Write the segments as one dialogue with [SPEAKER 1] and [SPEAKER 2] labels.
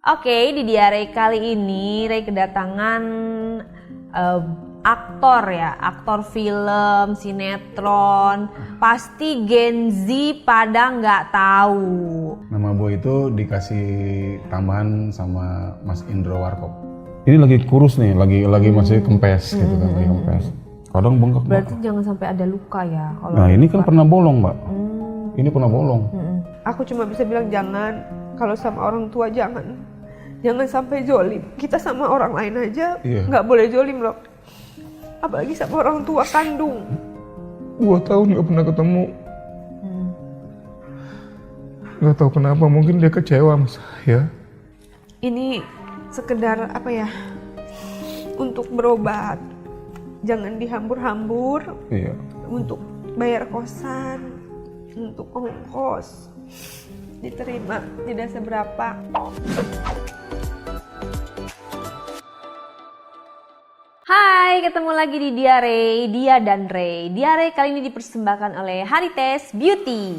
[SPEAKER 1] Oke, di Diare kali ini Ray kedatangan aktor film, sinetron, pasti Gen Z pada nggak tahu.
[SPEAKER 2] Nama Boy itu dikasih tambahan sama Mas Indro Warkop. Ini lagi kurus nih, lagi masih kempes gitu kan, lagi kempes. Kadang bengkak.
[SPEAKER 1] Berarti jangan sampai ada luka ya.
[SPEAKER 2] Nah ini kan pernah bolong, Mbak. Ini pernah bolong.
[SPEAKER 3] Aku cuma bisa bilang jangan, kalau sama orang tua jangan sampai jolim. Kita sama orang lain aja nggak boleh jolim loh, apalagi sama orang tua kandung.
[SPEAKER 2] 2 tahun nggak pernah ketemu. Nggak tahu kenapa, mungkin dia kecewa sama saya.
[SPEAKER 3] Ini sekedar apa ya, untuk berobat, jangan dihambur-hambur.
[SPEAKER 2] Iya.
[SPEAKER 3] Untuk bayar kosan, untuk ongkos diterima tidak seberapa.
[SPEAKER 1] Hai, ketemu lagi di Diare, Dia dan Ray. Diare kali ini dipersembahkan oleh Harites Beauty.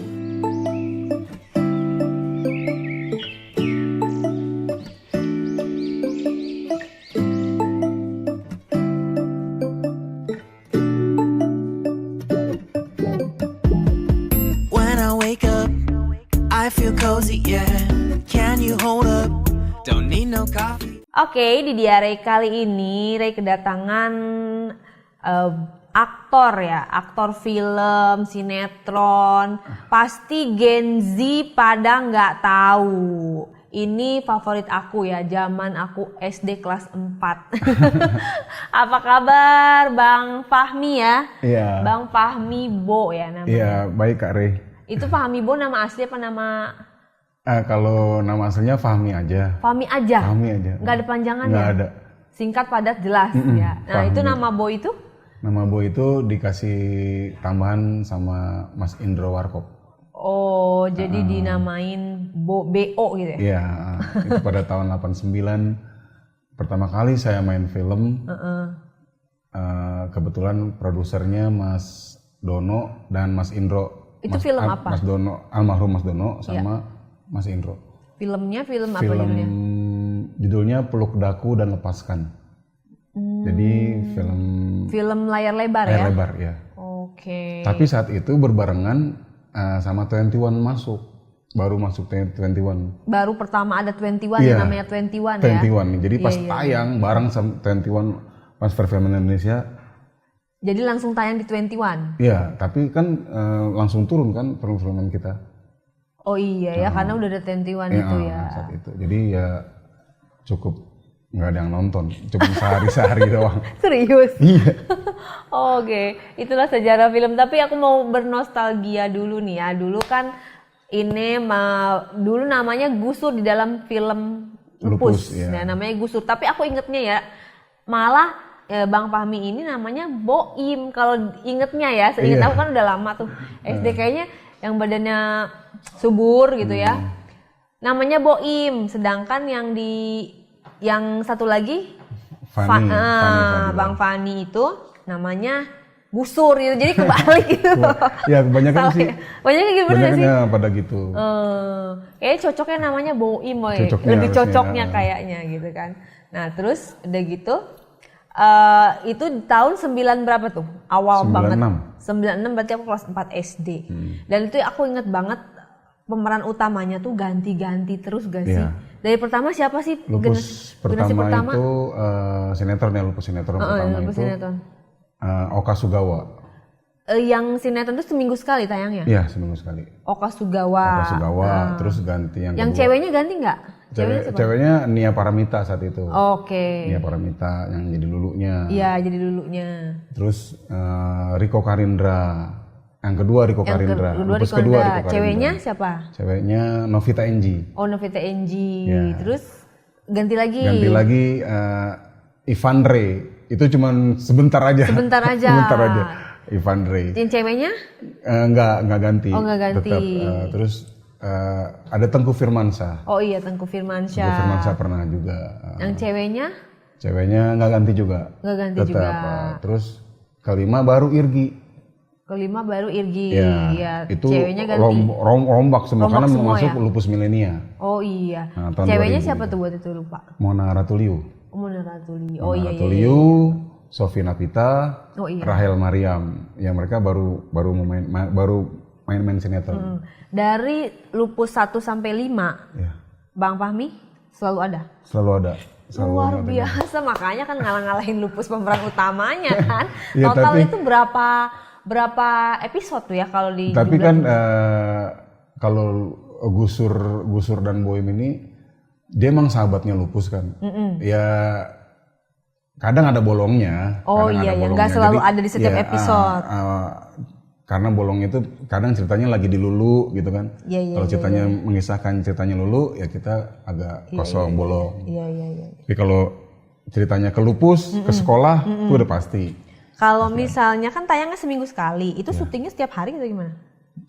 [SPEAKER 4] When I wake up, I feel cozy, yeah. Can you hold up? Don't need no coffee.
[SPEAKER 1] Oke, di Diare kali ini Ray kedatangan aktor film, sinetron, pasti Gen Z pada nggak tahu. Ini favorit aku ya, zaman aku SD kelas 4. Apa kabar Bang Fahmi ya?
[SPEAKER 2] Iya.
[SPEAKER 1] Bang Fahmi Bo ya namanya.
[SPEAKER 2] Iya, baik Kak Rey.
[SPEAKER 1] Itu Fahmi Bo nama asli apa nama?
[SPEAKER 2] Kalau nama aslinya Fahmi aja.
[SPEAKER 1] Fahmi aja?
[SPEAKER 2] Fahmi aja.
[SPEAKER 1] Nggak ada panjangan
[SPEAKER 2] Nggak
[SPEAKER 1] ya?
[SPEAKER 2] ada.
[SPEAKER 1] Singkat, padat, jelas ya. Nah
[SPEAKER 2] Fahmi.
[SPEAKER 1] itu nama Bo itu?
[SPEAKER 2] Nama Boy itu dikasih tambahan sama Mas Indro Warkop.
[SPEAKER 1] Oh, jadi dinamain BO gitu ya?
[SPEAKER 2] Iya, itu pada tahun 89 pertama kali saya main film. Kebetulan produsernya Mas Dono dan Mas Indro.
[SPEAKER 1] Itu film apa?
[SPEAKER 2] Mas Dono, almarhum Mas Dono sama Mas Indro.
[SPEAKER 1] Filmnya film apa
[SPEAKER 2] Film
[SPEAKER 1] judulnya?
[SPEAKER 2] judulnya Peluk Daku dan Lepaskan. Jadi
[SPEAKER 1] Film layar lebar
[SPEAKER 2] layar
[SPEAKER 1] ya?
[SPEAKER 2] lebar ya.
[SPEAKER 1] Oke.
[SPEAKER 2] Tapi saat itu berbarengan sama 21 masuk. Baru masuk 21.
[SPEAKER 1] Baru pertama ada 21
[SPEAKER 2] Iya,
[SPEAKER 1] yang namanya 21 ya?
[SPEAKER 2] 21. Jadi pas
[SPEAKER 1] Iya.
[SPEAKER 2] tayang bareng sama 21 pas Perfilm Indonesia.
[SPEAKER 1] Jadi langsung tayang di 21?
[SPEAKER 2] Iya, tapi kan langsung turun kan perfilman kita.
[SPEAKER 1] Oh iya ya, karena udah ada 21 itu ya.
[SPEAKER 2] Saat itu. Jadi ya cukup nggak ada yang nonton, cuma sehari-sehari doang.
[SPEAKER 1] Serius?
[SPEAKER 2] Iya.
[SPEAKER 1] Oke, itulah sejarah film. Tapi aku mau bernostalgia dulu nih ya. Dulu kan ini dulu namanya Gusur di dalam film Lupus.
[SPEAKER 2] Lupus, ya.
[SPEAKER 1] Nah, namanya Gusur. Tapi aku ingetnya ya, malah Bang Fahmi ini namanya Boim. Kalau ingetnya ya, seingat aku kan udah lama tuh SD, kayaknya yang badannya subur gitu ya. Namanya Boim. Sedangkan yang satu lagi
[SPEAKER 2] Fani,
[SPEAKER 1] Bang Fani itu namanya Gusur gitu. Jadi kebalik gitu.
[SPEAKER 2] Ya kebanyakan
[SPEAKER 1] Salah
[SPEAKER 2] sih.
[SPEAKER 1] ya? Banyak gitu bener
[SPEAKER 2] Kebanyakan
[SPEAKER 1] sih.
[SPEAKER 2] ya pada gitu.
[SPEAKER 1] Kayaknya cocoknya namanya Boim,
[SPEAKER 2] Cocoknya
[SPEAKER 1] lebih
[SPEAKER 2] harusnya,
[SPEAKER 1] cocoknya kayaknya gitu kan. Nah terus udah gitu, itu tahun 9 berapa tuh? Awal
[SPEAKER 2] 96.
[SPEAKER 1] banget. 96 berarti aku kelas 4 SD. Dan itu aku inget banget pemeran utamanya tuh ganti-ganti terus gak sih?
[SPEAKER 2] Iya.
[SPEAKER 1] Dari pertama siapa sih?
[SPEAKER 2] Lupus
[SPEAKER 1] Generasi
[SPEAKER 2] pertama itu sinetron ya, Lupus sinetron pertama
[SPEAKER 1] Lupus
[SPEAKER 2] itu
[SPEAKER 1] sinetron.
[SPEAKER 2] Oka Sugawa.
[SPEAKER 1] Yang sinetron itu seminggu sekali tayangnya?
[SPEAKER 2] Iya, seminggu sekali.
[SPEAKER 1] Oka Sugawa.
[SPEAKER 2] Oka Sugawa, terus ganti yang kedua.
[SPEAKER 1] Ceweknya ganti nggak? Siapa?
[SPEAKER 2] Ceweknya Nia Paramita saat itu.
[SPEAKER 1] Oke.
[SPEAKER 2] Nia Paramita yang jadi lulunya.
[SPEAKER 1] Iya, jadi dulunya.
[SPEAKER 2] Terus Riko Karindra. Yang kedua Riko Karindra.
[SPEAKER 1] Kedua
[SPEAKER 2] Lupus
[SPEAKER 1] Riko
[SPEAKER 2] kedua
[SPEAKER 1] Karindra.
[SPEAKER 2] Riko Karindra.
[SPEAKER 1] Ceweknya siapa?
[SPEAKER 2] Ceweknya Novita Enji.
[SPEAKER 1] Oh, Novita Enji.
[SPEAKER 2] Ya.
[SPEAKER 1] Terus ganti lagi.
[SPEAKER 2] Ganti lagi Ivan Ray. Itu cuman sebentar aja.
[SPEAKER 1] Sebentar aja.
[SPEAKER 2] Sebentar aja. Ivan Ray.
[SPEAKER 1] Yang ceweknya?
[SPEAKER 2] Enggak ganti.
[SPEAKER 1] Oh, nggak ganti.
[SPEAKER 2] Tetap, terus ada Tengku Firmansyah.
[SPEAKER 1] Oh iya, Tengku Firmansyah.
[SPEAKER 2] Tengku Firmansyah pernah juga.
[SPEAKER 1] Yang ceweknya?
[SPEAKER 2] Ceweknya nggak ganti juga.
[SPEAKER 1] Nggak ganti
[SPEAKER 2] Tetap,
[SPEAKER 1] juga.
[SPEAKER 2] Terus kelima baru Irgi.
[SPEAKER 1] Kelima baru Irgi, ya
[SPEAKER 2] itu
[SPEAKER 1] ceweknya ganti.
[SPEAKER 2] Rombak semua karena mau
[SPEAKER 1] semua
[SPEAKER 2] masuk
[SPEAKER 1] ya?
[SPEAKER 2] lupus milenia.
[SPEAKER 1] Oh iya.
[SPEAKER 2] Nah, tahun
[SPEAKER 1] Ceweknya
[SPEAKER 2] 2000
[SPEAKER 1] siapa
[SPEAKER 2] gitu.
[SPEAKER 1] tuh buat itu lupa?
[SPEAKER 2] Mona Ratuliu.
[SPEAKER 1] Mona Ratuliu.
[SPEAKER 2] Mona
[SPEAKER 1] Oh iya.
[SPEAKER 2] Ratuliu, Sofi Napita,
[SPEAKER 1] Oh iya.
[SPEAKER 2] Rahel Mariam. Ya mereka baru main sinetron.
[SPEAKER 1] Dari lupus 1 sampai 5,
[SPEAKER 2] Ya,
[SPEAKER 1] Bang Fahmi selalu ada.
[SPEAKER 2] selalu ada. Selalu
[SPEAKER 1] Luar
[SPEAKER 2] ada.
[SPEAKER 1] biasa, makanya kan ngalah-ngalahin lupus pemeran utamanya kan.
[SPEAKER 2] Ya,
[SPEAKER 1] Total
[SPEAKER 2] tapi-
[SPEAKER 1] itu berapa episode tuh ya kalau di
[SPEAKER 2] Tapi
[SPEAKER 1] dublase?
[SPEAKER 2] kan kalau Gusur dan Boim ini dia emang sahabatnya lupus kan. Ya kadang ada bolongnya.
[SPEAKER 1] Oh
[SPEAKER 2] kadang
[SPEAKER 1] iya,
[SPEAKER 2] ada
[SPEAKER 1] ya
[SPEAKER 2] bolongnya.
[SPEAKER 1] nggak selalu
[SPEAKER 2] Jadi,
[SPEAKER 1] ada di setiap
[SPEAKER 2] ya,
[SPEAKER 1] episode.
[SPEAKER 2] Karena bolongnya itu kadang ceritanya lagi di Lulu gitu kan.
[SPEAKER 1] Iya,
[SPEAKER 2] Kalau ceritanya mengisahkan ceritanya Lulu ya kita agak kosong bolong.
[SPEAKER 1] Iya.
[SPEAKER 2] Tapi kalau ceritanya ke lupus, ke sekolah itu udah pasti.
[SPEAKER 1] Kalau misalnya kan tayangnya seminggu sekali, itu syutingnya setiap hari atau gimana?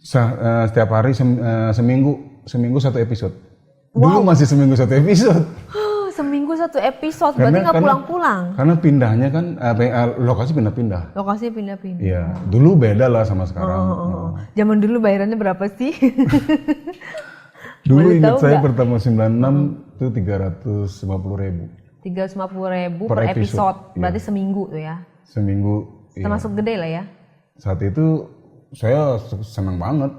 [SPEAKER 2] Setiap hari seminggu satu episode. Dulu masih seminggu satu episode.
[SPEAKER 1] Seminggu satu episode, berarti nggak pulang-pulang.
[SPEAKER 2] Karena pindahnya kan lokasi pindah-pindah.
[SPEAKER 1] Lokasinya pindah-pindah.
[SPEAKER 2] Iya, dulu beda lah sama sekarang.
[SPEAKER 1] Zaman dulu bayarannya berapa sih?
[SPEAKER 2] Dulu
[SPEAKER 1] Boleh
[SPEAKER 2] ingat
[SPEAKER 1] tahu
[SPEAKER 2] saya
[SPEAKER 1] nggak?
[SPEAKER 2] pertama 96 itu 350.000
[SPEAKER 1] 350.000
[SPEAKER 2] Per
[SPEAKER 1] per
[SPEAKER 2] episode,
[SPEAKER 1] episode,
[SPEAKER 2] iya.
[SPEAKER 1] berarti seminggu tuh ya.
[SPEAKER 2] seminggu. Iya.
[SPEAKER 1] Termasuk gede lah ya.
[SPEAKER 2] Saat itu saya senang banget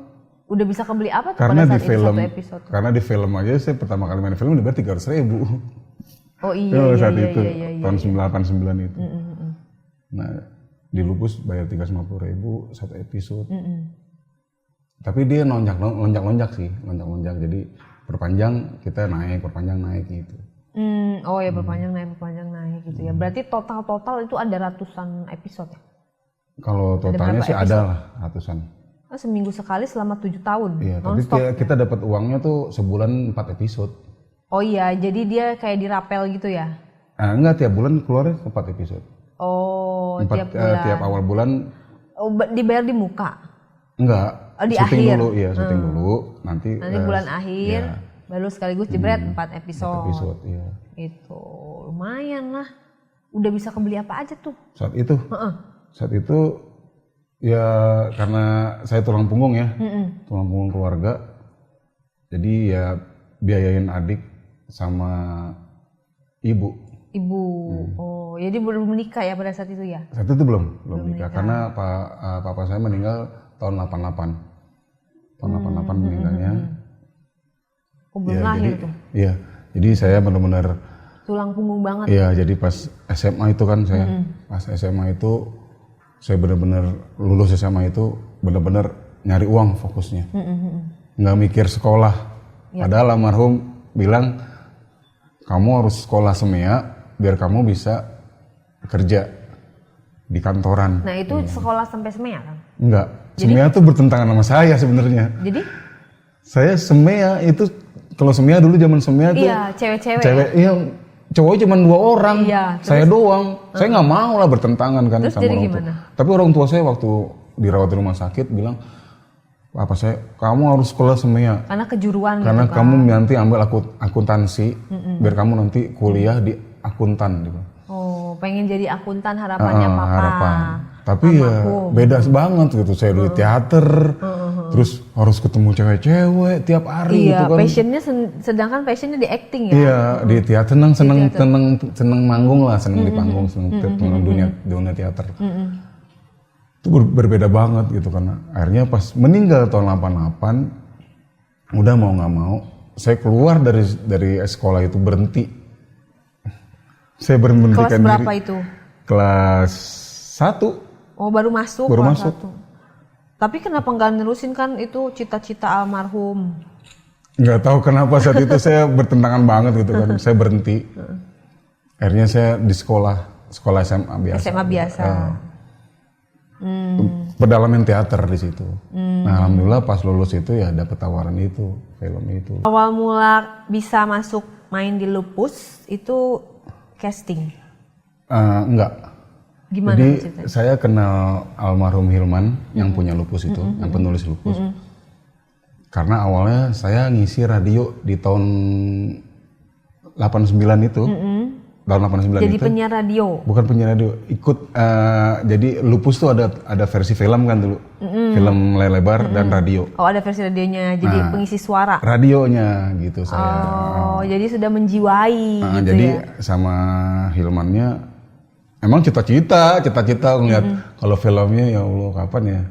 [SPEAKER 1] Udah bisa kebeli apa tuh
[SPEAKER 2] karena
[SPEAKER 1] pada
[SPEAKER 2] di
[SPEAKER 1] saat itu
[SPEAKER 2] film,
[SPEAKER 1] satu episode?
[SPEAKER 2] karena di film aja saya pertama kali main film dibayar 300.000.
[SPEAKER 1] Oh iya,
[SPEAKER 2] saat itu
[SPEAKER 1] iya.
[SPEAKER 2] tahun 989 itu. Nah di lupus bayar 350.000 satu episode. Tapi dia lonjak sih, lonjak. Jadi perpanjang kita naik, perpanjang naik gitu.
[SPEAKER 1] Oh ya perpanjang naik gitu ya. Berarti total itu ada ratusan episode ya?
[SPEAKER 2] Kalau totalnya
[SPEAKER 1] berapa
[SPEAKER 2] sih ada lah ratusan.
[SPEAKER 1] Oh, seminggu sekali selama 7 tahun.
[SPEAKER 2] Iya, tapi
[SPEAKER 1] non-stop.
[SPEAKER 2] kita dapat uangnya tuh sebulan 4 episode.
[SPEAKER 1] Oh iya, jadi dia kayak dirapel gitu ya?
[SPEAKER 2] Enggak, tiap bulan keluarnya 4 episode.
[SPEAKER 1] Oh, tiap bulan.
[SPEAKER 2] Tiap awal bulan
[SPEAKER 1] Dibayar di muka?
[SPEAKER 2] enggak.
[SPEAKER 1] Oh, di
[SPEAKER 2] syuting
[SPEAKER 1] akhir?
[SPEAKER 2] dulu, iya syuting dulu. Nanti
[SPEAKER 1] Bulan akhir,
[SPEAKER 2] iya,
[SPEAKER 1] baru sekaligus jebret 4 episode.
[SPEAKER 2] episode, iya.
[SPEAKER 1] Itu lumayan lah. Udah bisa kebeli apa aja tuh?
[SPEAKER 2] Saat itu ya karena saya tulang punggung ya, tulang punggung keluarga. Jadi ya biayain adik sama ibu.
[SPEAKER 1] Oh, jadi belum menikah ya pada saat itu ya?
[SPEAKER 2] Saat itu belum nikah karena papa saya meninggal tahun 88. Tahun 88 meninggalnya.
[SPEAKER 1] Oh, belum lahir tuh.
[SPEAKER 2] Iya. Jadi saya benar-benar
[SPEAKER 1] Tulang punggung banget.
[SPEAKER 2] iya, jadi pas SMA itu kan saya pas SMA itu saya benar-benar lulus SMA itu benar-benar nyari uang fokusnya. Nggak mikir sekolah. Padahal almarhum bilang kamu harus sekolah semea biar kamu bisa kerja di kantoran.
[SPEAKER 1] Nah itu sekolah sampai semea kan?
[SPEAKER 2] Enggak. Semea tuh bertentangan sama saya sebenarnya.
[SPEAKER 1] Jadi?
[SPEAKER 2] Saya semea itu kalau semea dulu zaman semea tuh
[SPEAKER 1] Iya, cewek-cewek.
[SPEAKER 2] cewek iya cowoknya cuma 2 orang.
[SPEAKER 1] Iya,
[SPEAKER 2] saya doang. Saya nggak mau lah bertentangan kan
[SPEAKER 1] Terus
[SPEAKER 2] sama
[SPEAKER 1] jadi
[SPEAKER 2] orang tua.
[SPEAKER 1] gimana?
[SPEAKER 2] Tapi orang tua saya waktu dirawat di rumah sakit bilang apa saya kamu harus sekolah semea
[SPEAKER 1] Karena kejuruan
[SPEAKER 2] karena
[SPEAKER 1] gitu kan.
[SPEAKER 2] kamu nanti ambil akuntansi biar kamu nanti kuliah di akuntan gitu.
[SPEAKER 1] Oh, pengen jadi akuntan harapannya papa.
[SPEAKER 2] Harapan. Tapi ya beda banget gitu. Saya di teater, terus harus ketemu cewek-cewek tiap hari
[SPEAKER 1] Iya,
[SPEAKER 2] gitu kan.
[SPEAKER 1] passionnya sedangkan passionnya di acting ya.
[SPEAKER 2] Iya, di teater seneng manggung lah, seneng di panggung, seneng dunia teater. Itu berbeda banget gitu kan. Akhirnya pas meninggal tahun 88, udah mau nggak mau, saya keluar dari sekolah itu berhenti. Saya berhentikan
[SPEAKER 1] Kelas
[SPEAKER 2] diri.
[SPEAKER 1] berapa itu?
[SPEAKER 2] Kelas 1.
[SPEAKER 1] Oh, baru masuk
[SPEAKER 2] Baru
[SPEAKER 1] kelas
[SPEAKER 2] masuk.
[SPEAKER 1] 1. Tapi kenapa nggak nerusin kan itu cita-cita almarhum?
[SPEAKER 2] Nggak tahu kenapa saat itu saya bertentangan banget gitu kan. Saya berhenti. Akhirnya saya di sekolah SMA biasa.
[SPEAKER 1] SMA biasa.
[SPEAKER 2] Pedalaman teater di situ. Nah, alhamdulillah pas lulus itu ya dapat tawaran itu, film itu.
[SPEAKER 1] Awal mula bisa masuk main di Lupus itu casting.
[SPEAKER 2] Enggak.
[SPEAKER 1] Gimana
[SPEAKER 2] Jadi
[SPEAKER 1] ceritanya?
[SPEAKER 2] saya kenal almarhum Hilman yang punya Lupus itu, yang penulis Lupus. Karena awalnya saya ngisi radio di tahun 89 itu. tahun 89
[SPEAKER 1] Jadi
[SPEAKER 2] itu.
[SPEAKER 1] penyiar radio.
[SPEAKER 2] Bukan penyiar radio, ikut jadi Lupus tuh ada versi film kan dulu. Film layar lebar dan radio.
[SPEAKER 1] Oh, ada versi radionya, jadi pengisi suara.
[SPEAKER 2] Radionya gitu saya.
[SPEAKER 1] Oh, jadi sudah menjiwai gitu
[SPEAKER 2] Jadi
[SPEAKER 1] ya.
[SPEAKER 2] sama Hilmannya emang cita-cita ngeliat kalau filmnya ya Allah kapan ya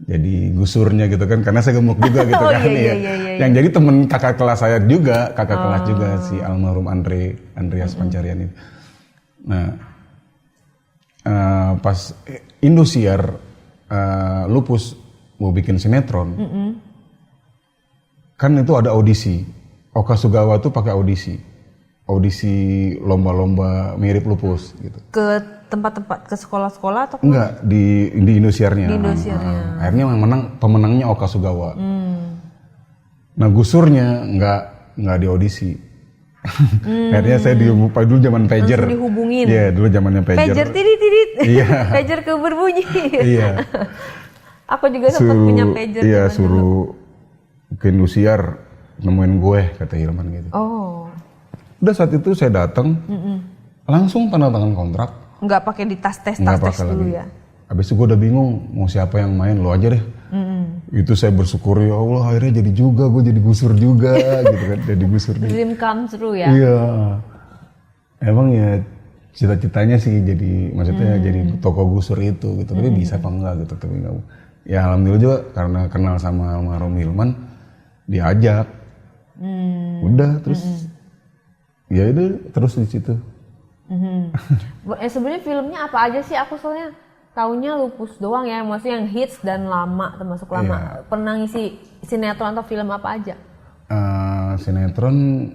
[SPEAKER 2] jadi gusurnya gitu kan, karena saya gemuk juga gitu
[SPEAKER 1] Oh,
[SPEAKER 2] kan
[SPEAKER 1] iya,
[SPEAKER 2] ya.
[SPEAKER 1] iya.
[SPEAKER 2] Yang jadi temen kakak kelas saya juga, kelas juga si almarhum Andreas Pancarian itu. Nah, pas Indosiar Lupus mau bikin sinetron, kan itu ada audisi. Oka Sugawa tuh pakai audisi lomba-lomba mirip Lupus gitu.
[SPEAKER 1] Ke tempat-tempat, ke sekolah-sekolah atau
[SPEAKER 2] Enggak, di Indosiarnya.
[SPEAKER 1] Di Indosiarnya.
[SPEAKER 2] Akhirnya yang pemenangnya Oka Sugawa. Nah, gusurnya enggak di audisi. Akhirnya saya dulu zaman pager.
[SPEAKER 1] langsung dihubungin.
[SPEAKER 2] Iya, dulu zamannya pager.
[SPEAKER 1] Pager tidit.
[SPEAKER 2] Iya.
[SPEAKER 1] Pager ke berbunyi.
[SPEAKER 2] Iya.
[SPEAKER 1] Aku juga sempat punya pager.
[SPEAKER 2] Iya,
[SPEAKER 1] zaman dulu.
[SPEAKER 2] suruh ke Indosiar nemuin gue, kata Hilman gitu.
[SPEAKER 1] Oh,
[SPEAKER 2] Udah saat itu saya datang, langsung tanda tangan kontrak.
[SPEAKER 1] nggak pakai di tas-tes
[SPEAKER 2] Nggak pakai
[SPEAKER 1] dulu
[SPEAKER 2] lagi.
[SPEAKER 1] ya.
[SPEAKER 2] Habis itu gue udah bingung mau siapa yang main, lo aja deh. Itu saya bersyukur ya Allah akhirnya jadi juga, gue jadi gusur juga gitu kan, jadi gusur juga.
[SPEAKER 1] Dream come true ya.
[SPEAKER 2] Iya, emang ya cita-citanya sih jadi, maksudnya jadi toko gusur itu gitu, tapi bisa apa enggak gitu, tapi enggak. Ya alhamdulillah juga karena kenal sama almarhum Hilman, diajak. Udah terus, ya udah terus di situ.
[SPEAKER 1] Sebenarnya filmnya apa aja sih? Aku soalnya taunya Lupus doang ya, maksudnya yang hits dan lama, termasuk lama.
[SPEAKER 2] Iya.
[SPEAKER 1] Pernah ngisi sinetron atau film apa aja?
[SPEAKER 2] Sinetron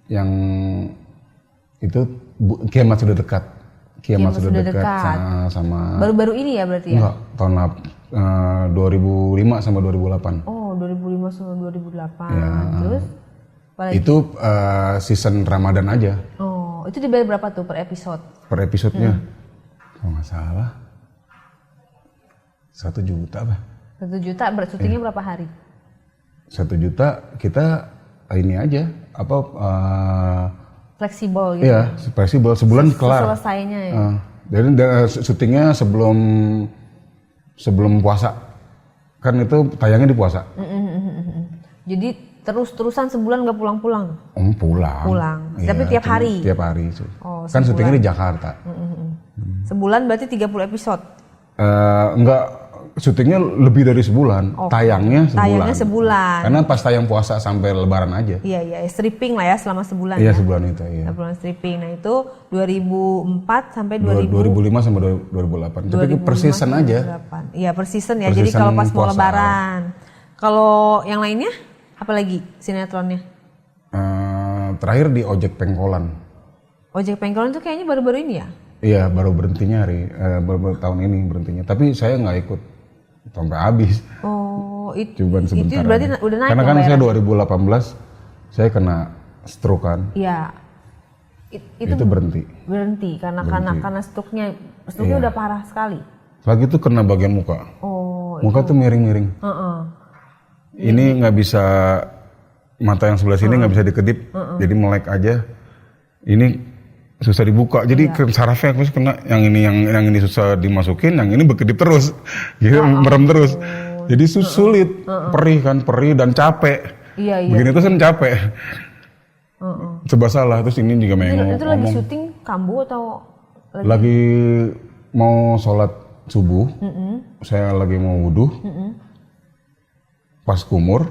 [SPEAKER 2] yang itu Kiamat Sudah Dekat. Kiamat Sudah Dekat sama
[SPEAKER 1] Baru-baru ini ya berarti ya?
[SPEAKER 2] enggak, tahun 2005 sama 2008.
[SPEAKER 1] Oh, 2005 sama 2008.
[SPEAKER 2] Ya,
[SPEAKER 1] Terus apa lagi?
[SPEAKER 2] Itu season Ramadan aja.
[SPEAKER 1] Oh, itu dibayar berapa tuh per episode?
[SPEAKER 2] Per episodenya kalau nggak salah 1 juta apa?
[SPEAKER 1] 1 juta, syutingnya berapa hari?
[SPEAKER 2] 1 juta kita ini aja apa
[SPEAKER 1] Fleksibel gitu?
[SPEAKER 2] iya fleksibel, sebulan kelar.
[SPEAKER 1] Selesainya ya?
[SPEAKER 2] Jadi syutingnya sebelum puasa, kan itu tayangnya di puasa.
[SPEAKER 1] Jadi terus-terusan sebulan nggak pulang-pulang?
[SPEAKER 2] Pulang.
[SPEAKER 1] Pulang.
[SPEAKER 2] Iya,
[SPEAKER 1] Tapi tiap
[SPEAKER 2] cuma
[SPEAKER 1] hari?
[SPEAKER 2] Tiap hari.
[SPEAKER 1] Oh,
[SPEAKER 2] Kan syutingnya di Jakarta.
[SPEAKER 1] Sebulan berarti 30 episode?
[SPEAKER 2] Enggak, syutingnya lebih dari sebulan. Tayangnya sebulan.
[SPEAKER 1] Tayangnya sebulan.
[SPEAKER 2] Karena pas tayang puasa sampai lebaran aja.
[SPEAKER 1] Iya, stripping lah ya selama sebulan
[SPEAKER 2] Iya,
[SPEAKER 1] ya?
[SPEAKER 2] sebulan itu, iya.
[SPEAKER 1] Sebulan stripping. Nah itu 2004 sampai
[SPEAKER 2] 2005 sampai 2008. Tapi itu per season aja.
[SPEAKER 1] Iya, per season ya.
[SPEAKER 2] Per
[SPEAKER 1] Jadi
[SPEAKER 2] season
[SPEAKER 1] kalau pas mau
[SPEAKER 2] puasa.
[SPEAKER 1] lebaran. Kalau yang lainnya, apa lagi sinetronnya?
[SPEAKER 2] Terakhir di Ojek Pengkolan.
[SPEAKER 1] Ojek Pengkolan itu kayaknya baru-baru ini ya?
[SPEAKER 2] Iya, baru berhentinya baru tahun ini berhentinya. Tapi saya nggak ikut sampai habis.
[SPEAKER 1] Oh, itu
[SPEAKER 2] Sebentar
[SPEAKER 1] berarti
[SPEAKER 2] aja.
[SPEAKER 1] udah naik
[SPEAKER 2] Karena
[SPEAKER 1] ya
[SPEAKER 2] kan saya
[SPEAKER 1] bayaran?
[SPEAKER 2] 2018 saya kena stroke kan.
[SPEAKER 1] Iya.
[SPEAKER 2] Itu berhenti.
[SPEAKER 1] Berhenti karena struknya
[SPEAKER 2] Iya.
[SPEAKER 1] udah parah sekali.
[SPEAKER 2] Lagi itu kena bagian muka.
[SPEAKER 1] Oh,
[SPEAKER 2] Muka tuh miring-miring. Ini nggak bisa, mata yang sebelah sini nggak bisa dikedip, jadi melek aja. Ini susah dibuka, jadi sarafnya aku kena yang ini susah dimasukin, yang ini berkedip terus, gitu merem terus. Jadi sulit, perih dan capek.
[SPEAKER 1] Iya.
[SPEAKER 2] Begini terus kan capek. Coba salah, terus ini juga mengomong.
[SPEAKER 1] Itu lagi syuting kambuh atau
[SPEAKER 2] Lagi mau sholat subuh, saya lagi mau wudhu, pas kumur,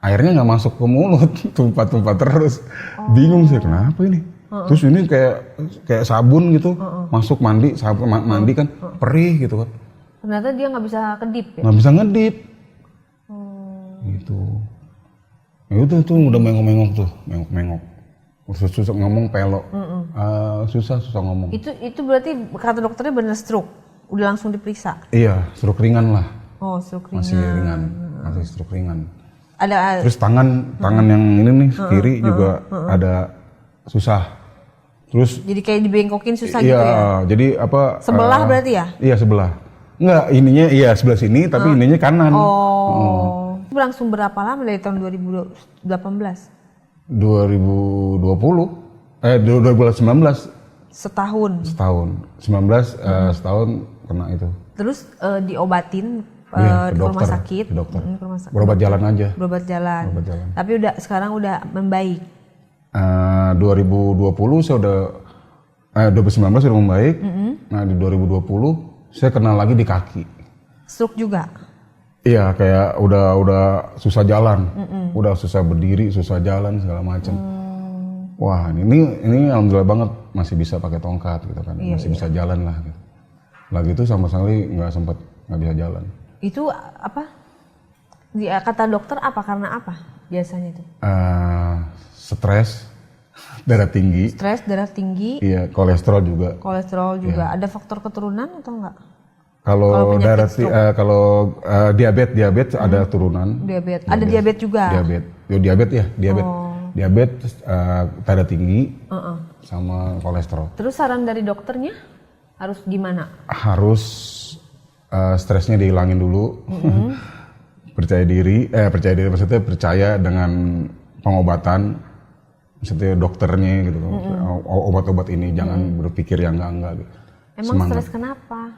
[SPEAKER 2] airnya nggak masuk ke mulut, tumpah-tumpah terus. Bingung sih kenapa ini. Terus ini kayak sabun gitu, masuk mandi kan perih gitu kan.
[SPEAKER 1] ternyata dia nggak bisa kedip ya?
[SPEAKER 2] Nggak bisa ngedip. Gitu. Ya itu tuh udah mengok-mengok tuh, mengok-mengok. Susah ngomong pelok. Susah ngomong.
[SPEAKER 1] Itu berarti kata dokternya bener stroke. Udah langsung diperiksa.
[SPEAKER 2] Iya, stroke ringan lah.
[SPEAKER 1] Oh, stroke ringan.
[SPEAKER 2] Masih ringan, masih stroke ringan.
[SPEAKER 1] Ada
[SPEAKER 2] Terus tangan yang ini nih kiri juga ada susah. Terus
[SPEAKER 1] jadi kayak dibengkokin susah
[SPEAKER 2] iya,
[SPEAKER 1] gitu ya?
[SPEAKER 2] jadi apa?
[SPEAKER 1] Sebelah berarti ya?
[SPEAKER 2] Iya sebelah. Enggak, ininya iya sebelah sini, tapi ininya kanan.
[SPEAKER 1] Berlangsung berapa lama dari tahun 2018?
[SPEAKER 2] 2020. 2019
[SPEAKER 1] Setahun.
[SPEAKER 2] setahun. 19 setahun kena itu.
[SPEAKER 1] Terus diobatin
[SPEAKER 2] Iya,
[SPEAKER 1] ke rumah sakit.
[SPEAKER 2] ke dokter.
[SPEAKER 1] Ke rumah sakit.
[SPEAKER 2] Berobat jalan aja.
[SPEAKER 1] Berobat jalan.
[SPEAKER 2] Berobat jalan.
[SPEAKER 1] Tapi sekarang udah membaik.
[SPEAKER 2] 2020 saya udah 2019 sudah membaik. Nah di 2020 saya kena lagi di kaki.
[SPEAKER 1] Stroke juga.
[SPEAKER 2] Iya kayak udah susah jalan, udah susah berdiri, susah jalan segala macam. Wah ini alhamdulillah banget masih bisa pakai tongkat gitu kan, masih bisa jalan lah. Gitu. Lagi itu sama sekali nggak bisa jalan.
[SPEAKER 1] Itu apa? Kata dokter apa karena apa biasanya itu?
[SPEAKER 2] Stres, darah tinggi.
[SPEAKER 1] Stres, darah tinggi.
[SPEAKER 2] Iya, kolesterol juga.
[SPEAKER 1] Kolesterol juga. Ada faktor keturunan atau enggak?
[SPEAKER 2] Kalau diabetes ada turunan.
[SPEAKER 1] Diabetes. Ada diabetes juga.
[SPEAKER 2] Diabetes. Diabetes, darah tinggi, sama kolesterol.
[SPEAKER 1] Terus saran dari dokternya harus gimana?
[SPEAKER 2] Harus stresnya dihilangin dulu. percaya diri maksudnya percaya dengan pengobatan, maksudnya dokternya gitu. Obat-obat ini jangan berpikir yang enggak. Gitu.
[SPEAKER 1] Emang stres kenapa?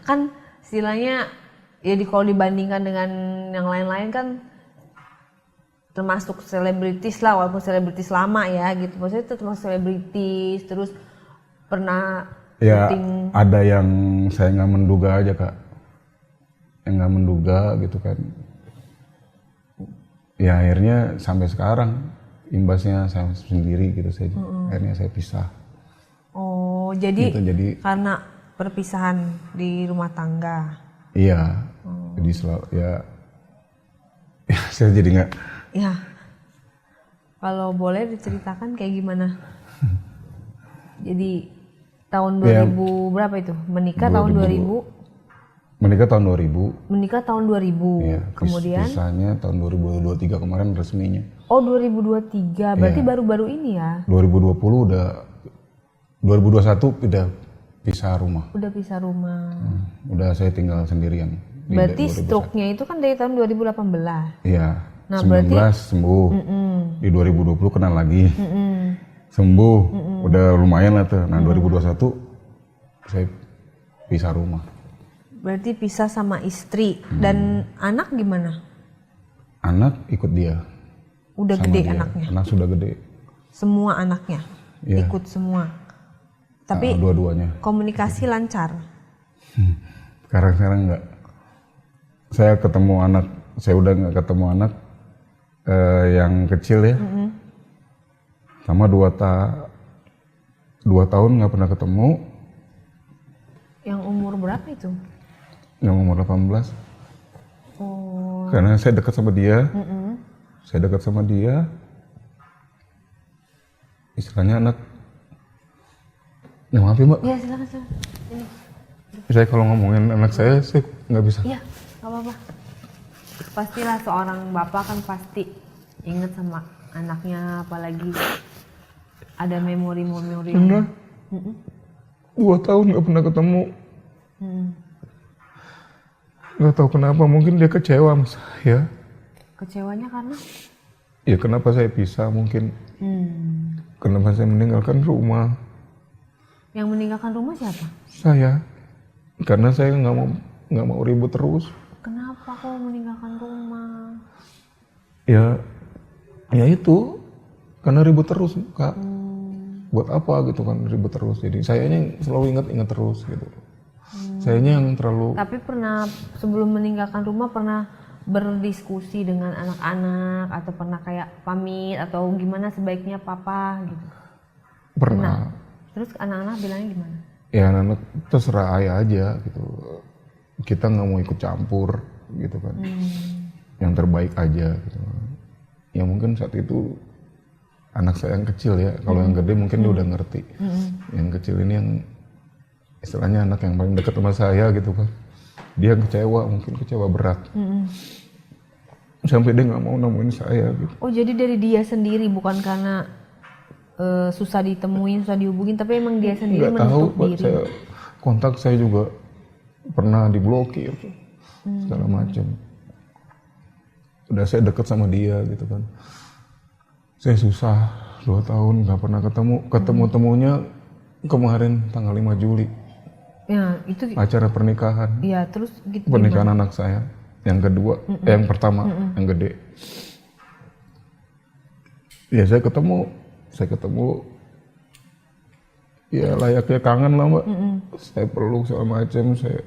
[SPEAKER 1] Kan istilahnya ya kalau dibandingkan dengan yang lain-lain kan termasuk selebritis lah, walaupun selebritis lama ya gitu, maksudnya itu termasuk selebritis, terus pernah
[SPEAKER 2] syuting. Ada yang saya nggak menduga aja Kak, yang nggak menduga gitu kan, ya akhirnya sampai sekarang imbasnya saya sendiri gitu saja. Akhirnya saya pisah.
[SPEAKER 1] Oh jadi,
[SPEAKER 2] gitu, jadi
[SPEAKER 1] karena perpisahan di rumah tangga.
[SPEAKER 2] Iya, jadi selalu ya saya jadi nggak.
[SPEAKER 1] Ya, kalau boleh diceritakan kayak gimana? Jadi tahun 2000 berapa itu? Menikah
[SPEAKER 2] 2000,
[SPEAKER 1] tahun 2000?
[SPEAKER 2] Menikah tahun 2000.
[SPEAKER 1] Menikah tahun 2000.
[SPEAKER 2] Iya,
[SPEAKER 1] kemudian?
[SPEAKER 2] Pisahnya tahun 2023 kemarin resminya.
[SPEAKER 1] Oh 2023, berarti baru-baru ini ya?
[SPEAKER 2] 2020 udah, 2021 udah pisah rumah.
[SPEAKER 1] Udah pisah rumah.
[SPEAKER 2] Udah saya tinggal sendirian.
[SPEAKER 1] Berarti stroke-nya itu kan dari tahun 2018?
[SPEAKER 2] Iya.
[SPEAKER 1] Nah,
[SPEAKER 2] 19
[SPEAKER 1] berarti,
[SPEAKER 2] sembuh, di 2020 kena lagi, sembuh, udah lumayan lah tuh. Nah 2021 saya pisah rumah.
[SPEAKER 1] Berarti pisah sama istri, dan anak gimana?
[SPEAKER 2] Anak ikut dia.
[SPEAKER 1] Udah gede anaknya?
[SPEAKER 2] Anak sudah gede.
[SPEAKER 1] Semua anaknya? Ikut semua? Tapi
[SPEAKER 2] dua-duanya.
[SPEAKER 1] Komunikasi lancar?
[SPEAKER 2] Sekarang enggak. Saya ketemu anak, saya udah nggak ketemu anak yang kecil ya, sama 2 tahun nggak pernah ketemu.
[SPEAKER 1] Yang umur berapa itu?
[SPEAKER 2] Yang umur 18.
[SPEAKER 1] Oh.
[SPEAKER 2] Karena saya dekat sama dia, istilahnya anak. Ya maaf ya Mbak.
[SPEAKER 1] Ya silakan. Ini.
[SPEAKER 2] Saya kalau ngomongin anak saya nggak bisa.
[SPEAKER 1] Iya, nggak apa-apa. Pastilah seorang bapak kan pasti inget sama anaknya, apalagi ada memori-memori.
[SPEAKER 2] Benar. 2 tahun nggak pernah ketemu. Nggak tahu kenapa, mungkin dia kecewa sama saya.
[SPEAKER 1] Kecewanya karena?
[SPEAKER 2] Ya kenapa saya pisah mungkin. Kenapa saya meninggalkan rumah.
[SPEAKER 1] Yang meninggalkan rumah siapa?
[SPEAKER 2] Saya. Karena saya nggak mau ribut terus.
[SPEAKER 1] Kenapa kok meninggalkan rumah?
[SPEAKER 2] Ya itu karena ribut terus Kak. Buat apa gitu kan ribut terus. Jadi sayanya selalu ingat terus gitu. Sayanya yang terlalu.
[SPEAKER 1] Tapi pernah sebelum meninggalkan rumah pernah berdiskusi dengan anak-anak atau pernah kayak pamit atau gimana sebaiknya papa gitu?
[SPEAKER 2] Pernah.
[SPEAKER 1] Terus anak-anak bilangnya gimana?
[SPEAKER 2] Ya anak-anak terserah ayah aja gitu. Kita nggak mau ikut campur gitu kan. Yang terbaik aja gitu. Ya mungkin saat itu anak saya yang kecil ya. Kalau yang gede mungkin dia udah ngerti. Yang kecil ini yang istilahnya anak yang paling dekat sama saya gitu kan. Dia mungkin kecewa berat. Sampai dia nggak mau nemuin saya gitu.
[SPEAKER 1] Oh jadi dari dia sendiri, bukan karena susah ditemuin, susah dihubungin, tapi emang dia sendiri menutup diri.
[SPEAKER 2] Saya kontak saya juga pernah diblokir segala macam. Udah saya deket sama dia gitu kan, Saya susah 2 tahun nggak pernah ketemu-temunya kemarin tanggal 5 Juli.
[SPEAKER 1] Ya, itu
[SPEAKER 2] Acara pernikahan.
[SPEAKER 1] Iya, terus gitu.
[SPEAKER 2] Pernikahan anak saya yang kedua, yang pertama, yang gede. Ya saya ketemu. Ya layaknya kangen lah Mbak. Saya peluk segala macam, saya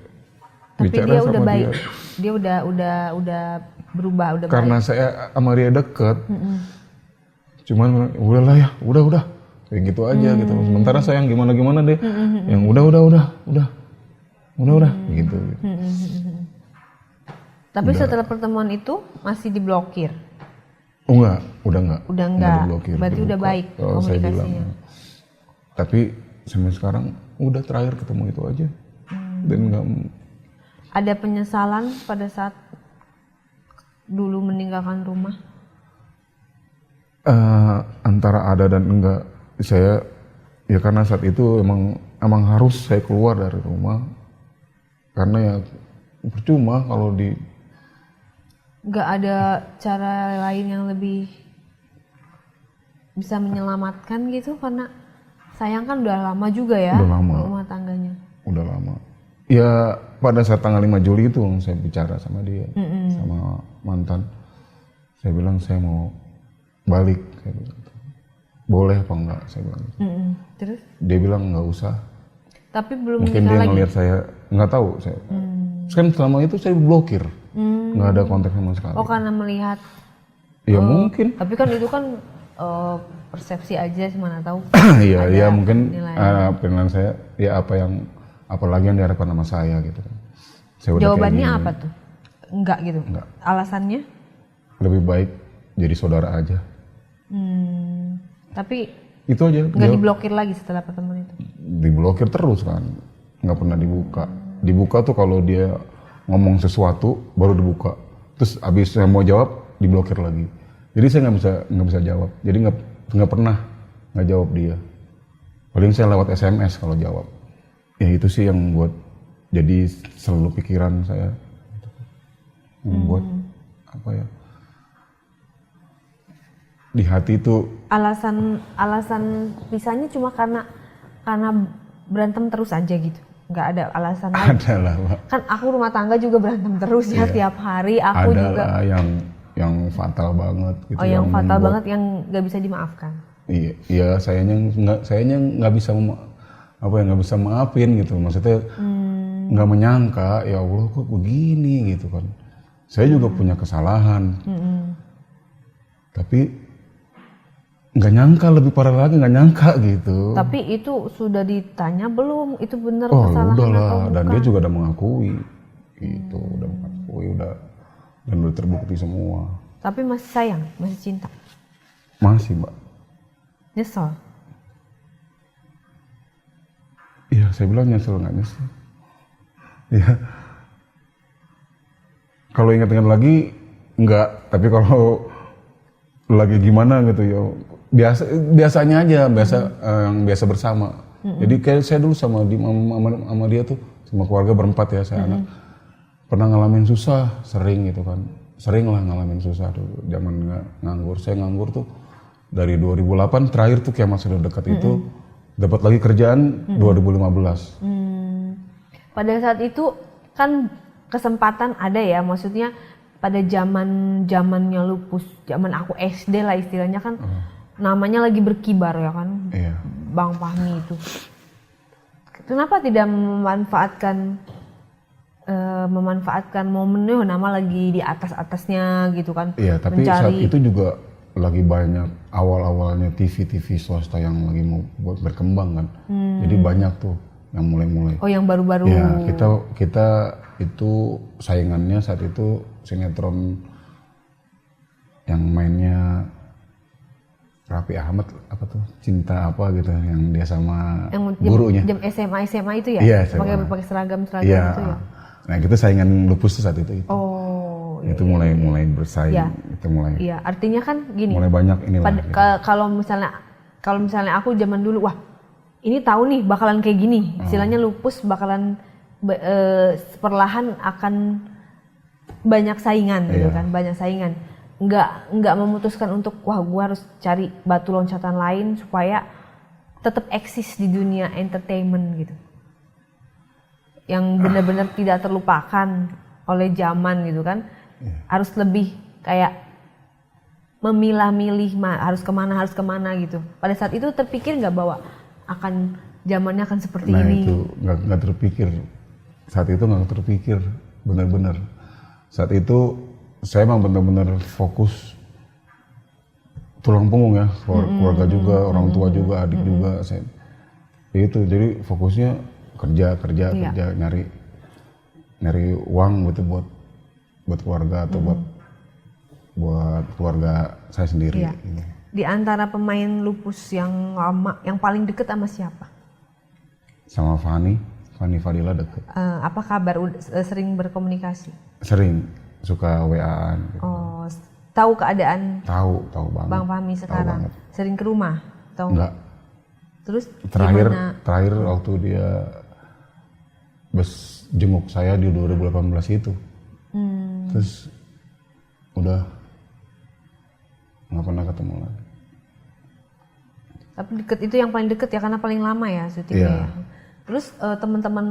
[SPEAKER 1] Tapi
[SPEAKER 2] bicara
[SPEAKER 1] dia
[SPEAKER 2] sama
[SPEAKER 1] udah baik.
[SPEAKER 2] dia.
[SPEAKER 1] Dia udah berubah, udah
[SPEAKER 2] Karena
[SPEAKER 1] baik.
[SPEAKER 2] saya sama dia deket, cuman udahlah ya, udah. Kayak gitu aja gitu. Sementara sayang gimana deh. Yang udah gitu.
[SPEAKER 1] Tapi setelah pertemuan itu masih diblokir.
[SPEAKER 2] Oh enggak, udah enggak.
[SPEAKER 1] Udah enggak.
[SPEAKER 2] diblokir,
[SPEAKER 1] Berarti udah
[SPEAKER 2] dibuka.
[SPEAKER 1] baik
[SPEAKER 2] Kalau saya bilang.
[SPEAKER 1] komunikasinya.
[SPEAKER 2] Tapi sampai sekarang udah terakhir ketemu itu aja. Dan enggak
[SPEAKER 1] Ada penyesalan pada saat dulu meninggalkan rumah?
[SPEAKER 2] Antara ada dan enggak. Saya ya karena saat itu emang harus saya keluar dari rumah. Karena ya percuma kalau
[SPEAKER 1] Nggak ada cara lain yang lebih bisa menyelamatkan gitu, karena sayang kan udah lama juga ya
[SPEAKER 2] Udah lama.
[SPEAKER 1] rumah tangganya.
[SPEAKER 2] udah lama. Ya pada saat tanggal 5 Juli itu saya bicara sama dia, sama mantan. Saya bilang saya mau balik. Saya bilang, boleh apa enggak? Saya bilang.
[SPEAKER 1] Terus?
[SPEAKER 2] Dia bilang nggak usah.
[SPEAKER 1] Tapi belum
[SPEAKER 2] Mungkin
[SPEAKER 1] nikah
[SPEAKER 2] dia
[SPEAKER 1] lagi?
[SPEAKER 2] ngelihat saya, nggak tahu saya. Kan selama itu saya blokir, nggak ada kontak sama sekali.
[SPEAKER 1] Oh, karena melihat.
[SPEAKER 2] Ya mungkin.
[SPEAKER 1] Tapi kan itu kan persepsi aja sih, mana tahu.
[SPEAKER 2] Iya,
[SPEAKER 1] ada
[SPEAKER 2] ya mungkin
[SPEAKER 1] penilaian.
[SPEAKER 2] penilaian saya ya apalagi yang diharapkan sama saya gitu kan. Saya udah
[SPEAKER 1] Jawabannya
[SPEAKER 2] kayak gini.
[SPEAKER 1] apa tuh? Enggak gitu.
[SPEAKER 2] Enggak.
[SPEAKER 1] Alasannya?
[SPEAKER 2] Lebih baik jadi saudara aja.
[SPEAKER 1] Tapi
[SPEAKER 2] Itu aja.
[SPEAKER 1] nggak diblokir lagi setelah pertemuan itu?
[SPEAKER 2] Diblokir terus kan, nggak pernah dibuka. Dibuka tuh kalau dia ngomong sesuatu baru dibuka. Terus abis saya mau jawab diblokir lagi. Jadi saya nggak bisa jawab. Jadi nggak pernah nggak jawab dia. Paling saya lewat SMS kalau jawab. Ya itu sih yang buat jadi selalu pikiran saya. Membuat apa ya? Di hati itu
[SPEAKER 1] Alasan pisahnya cuma karena berantem terus aja gitu. Nggak ada alasan lain.
[SPEAKER 2] ada lah, Pak.
[SPEAKER 1] Kan aku rumah tangga juga berantem terus ya tiap hari. Aku
[SPEAKER 2] Ada
[SPEAKER 1] juga.
[SPEAKER 2] lah yang fatal banget gitu.
[SPEAKER 1] Oh, yang fatal
[SPEAKER 2] membuat-
[SPEAKER 1] banget yang nggak bisa dimaafkan.
[SPEAKER 2] Iya, sayanya nggak bisa nggak bisa maafin gitu. Maksudnya nggak menyangka, ya Allah kok begini gitu kan. Saya juga punya kesalahan. Tapi nggak nyangka, lebih parah lagi nggak nyangka gitu.
[SPEAKER 1] Tapi itu sudah ditanya belum? Itu benar
[SPEAKER 2] Oh
[SPEAKER 1] kesalahan
[SPEAKER 2] udah
[SPEAKER 1] atau
[SPEAKER 2] lah,
[SPEAKER 1] bukan?
[SPEAKER 2] dan dia juga udah mengakui gitu, udah mengakui, dan udah terbukti semua.
[SPEAKER 1] Tapi masih sayang, masih cinta,
[SPEAKER 2] Masih Mbak.
[SPEAKER 1] nyesel.
[SPEAKER 2] Iya, saya bilang nyesel nggak nyesel. Iya. Kalau ingat-ingat lagi enggak, tapi kalau lagi gimana gitu ya biasanya aja, yang biasa bersama. Jadi kayak saya dulu sama dia tuh, sama keluarga berempat ya, saya anak. Pernah ngalamin susah, sering gitu kan. Sering lah ngalamin susah tuh zaman nganggur. Saya nganggur tuh dari 2008, terakhir tuh kiamat sudah dekat itu dapat lagi kerjaan 2015.
[SPEAKER 1] Pada saat itu kan kesempatan ada ya, maksudnya pada zamannya lupus, zaman aku SD lah istilahnya kan, namanya lagi berkibar ya kan,
[SPEAKER 2] Iya.
[SPEAKER 1] Bang Fahmi itu. Kenapa tidak memanfaatkan momennya, nama lagi di atasnya gitu kan?
[SPEAKER 2] Iya, tapi saat itu juga lagi banyak awal-awalnya TV swasta yang lagi mau buat berkembang kan. Jadi banyak tuh yang mulai-mulai.
[SPEAKER 1] Oh, yang baru-baru.
[SPEAKER 2] Ya, kita itu saingannya saat itu sinetron yang mainnya Raffi Ahmad apa tuh, Cinta apa gitu, yang dia sama
[SPEAKER 1] yang
[SPEAKER 2] gurunya.
[SPEAKER 1] jam SMA itu ya?
[SPEAKER 2] Iya,
[SPEAKER 1] pakai seragam
[SPEAKER 2] Iya.
[SPEAKER 1] itu ya?
[SPEAKER 2] Nah, kita saingan lupus tuh saat itu.
[SPEAKER 1] Oh,
[SPEAKER 2] Itu mulai bersaing,
[SPEAKER 1] Iya.
[SPEAKER 2] itu mulai
[SPEAKER 1] iya, artinya kan gini.
[SPEAKER 2] mulai banyak inilah. gitu.
[SPEAKER 1] Kalau misalnya aku zaman dulu, wah ini tahu nih bakalan kayak gini, istilahnya lupus bakalan perlahan akan banyak saingan gitu
[SPEAKER 2] Iya.
[SPEAKER 1] kan, banyak saingan. nggak memutuskan untuk wah gue harus cari batu loncatan lain supaya tetap eksis di dunia entertainment gitu, yang benar-benar tidak terlupakan oleh zaman gitu kan. Harus lebih kayak memilah-milih harus kemana gitu. Pada saat itu terpikir nggak bahwa zamannya akan seperti ini?
[SPEAKER 2] Nah itu nggak terpikir. Saat itu nggak terpikir benar-benar. Saat itu saya emang benar-benar fokus tulang punggung ya, keluarga juga, orang tua juga, adik juga. Itu jadi fokusnya kerja, nyari uang gitu buat keluarga atau buat keluarga saya sendiri.
[SPEAKER 1] Iya. Di antara pemain lupus yang lama, yang paling deket sama siapa?
[SPEAKER 2] Sama Fani Fadila deket.
[SPEAKER 1] Apa kabar? Sering berkomunikasi?
[SPEAKER 2] Sering, suka WA-an. Gitu.
[SPEAKER 1] Oh, tahu keadaan?
[SPEAKER 2] Tahu banget.
[SPEAKER 1] Bang Fahmi sekarang. Sering ke rumah? Atau
[SPEAKER 2] enggak?
[SPEAKER 1] Terus
[SPEAKER 2] terakhir waktu dia jenguk saya di 2018 itu. Terus udah nggak pernah ketemu lagi.
[SPEAKER 1] Tapi deket itu yang paling deket ya, karena paling lama ya syutingnya.
[SPEAKER 2] Iya.
[SPEAKER 1] Terus teman-teman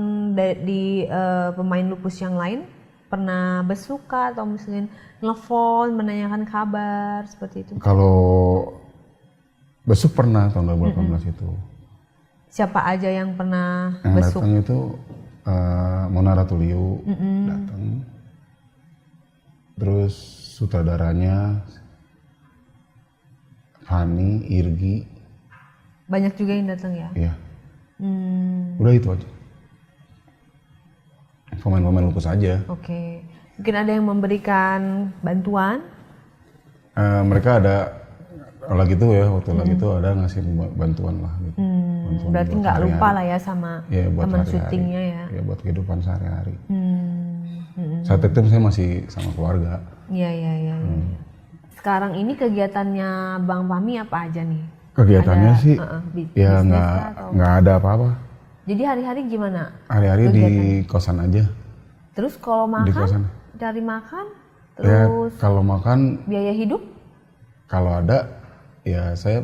[SPEAKER 1] di pemain lupus yang lain pernah bersuka atau misalnya nelfon menanyakan kabar seperti itu?
[SPEAKER 2] Kalau besuk pernah tahun 2018 itu.
[SPEAKER 1] Siapa aja yang pernah
[SPEAKER 2] Yang
[SPEAKER 1] besuk?
[SPEAKER 2] datang itu Mona Ratuliu datang. Terus sutradaranya Fani, Irgi.
[SPEAKER 1] Banyak juga yang datang ya?
[SPEAKER 2] Iya. Udah itu aja. Pemain-pemain lupus aja.
[SPEAKER 1] Oke. Mungkin ada yang memberikan bantuan?
[SPEAKER 2] Mereka ada lagi tuh ya, waktu lagi itu ada ngasih bantuan lah gitu. Bantuan
[SPEAKER 1] Berarti nggak lupa lah ya sama
[SPEAKER 2] ya,
[SPEAKER 1] teman syutingnya ya?
[SPEAKER 2] Ya buat kehidupan sehari-hari. Saat itu saya masih sama keluarga.
[SPEAKER 1] Iya. Sekarang ini kegiatannya Bang Fahmi apa aja nih?
[SPEAKER 2] Kegiatannya
[SPEAKER 1] ada,
[SPEAKER 2] sih ya
[SPEAKER 1] atau...
[SPEAKER 2] nggak ada apa-apa.
[SPEAKER 1] Jadi hari-hari gimana?
[SPEAKER 2] Hari-hari di kosan aja.
[SPEAKER 1] Terus kalau
[SPEAKER 2] Di
[SPEAKER 1] makan,
[SPEAKER 2] kosan.
[SPEAKER 1] cari makan,
[SPEAKER 2] Ya
[SPEAKER 1] terus
[SPEAKER 2] kalau makan,
[SPEAKER 1] biaya hidup?
[SPEAKER 2] kalau ada ya saya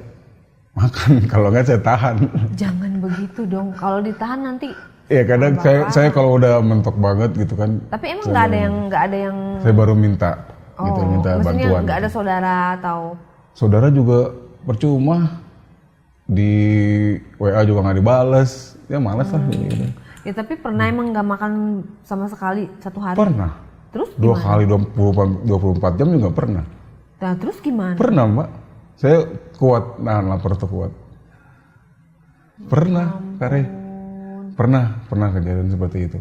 [SPEAKER 2] makan, kalau nggak saya tahan.
[SPEAKER 1] Jangan begitu dong. Kalau ditahan nanti.
[SPEAKER 2] Ya kadang saya kalau udah mentok banget gitu kan.
[SPEAKER 1] Tapi emang nggak ada yang.
[SPEAKER 2] Saya baru minta gitu, minta
[SPEAKER 1] maksudnya
[SPEAKER 2] bantuan.
[SPEAKER 1] nggak ada
[SPEAKER 2] gitu.
[SPEAKER 1] saudara atau.
[SPEAKER 2] Saudara juga percuma, di WA juga nggak dibales, ya malas lah gitu.
[SPEAKER 1] Ya tapi pernah emang nggak makan sama sekali satu hari?
[SPEAKER 2] Pernah.
[SPEAKER 1] Terus
[SPEAKER 2] 2
[SPEAKER 1] gimana?
[SPEAKER 2] kali 24 jam juga pernah.
[SPEAKER 1] Nah terus gimana?
[SPEAKER 2] Pernah mbak, saya kuat, nahan lapar tuh kuat. Pernah, Kare. Pernah kejadian seperti itu.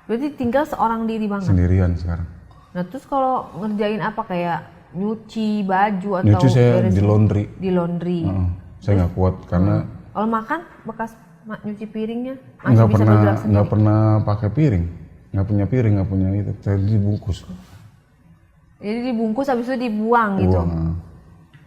[SPEAKER 1] Berarti tinggal seorang diri banget?
[SPEAKER 2] Sendirian sekarang.
[SPEAKER 1] Nah terus kalau ngerjain apa kayak nyuci baju atau
[SPEAKER 2] Nyuci saya
[SPEAKER 1] beresin?
[SPEAKER 2] di laundry.
[SPEAKER 1] Di laundry.
[SPEAKER 2] Saya nggak kuat karena
[SPEAKER 1] Kalau makan bekas nyuci piringnya masih bisa bergerak sendiri?
[SPEAKER 2] nggak pernah pakai piring, nggak punya piring, nggak punya itu, saya dibungkus.
[SPEAKER 1] Jadi dibungkus habis itu dibuang gitu?
[SPEAKER 2] Buang.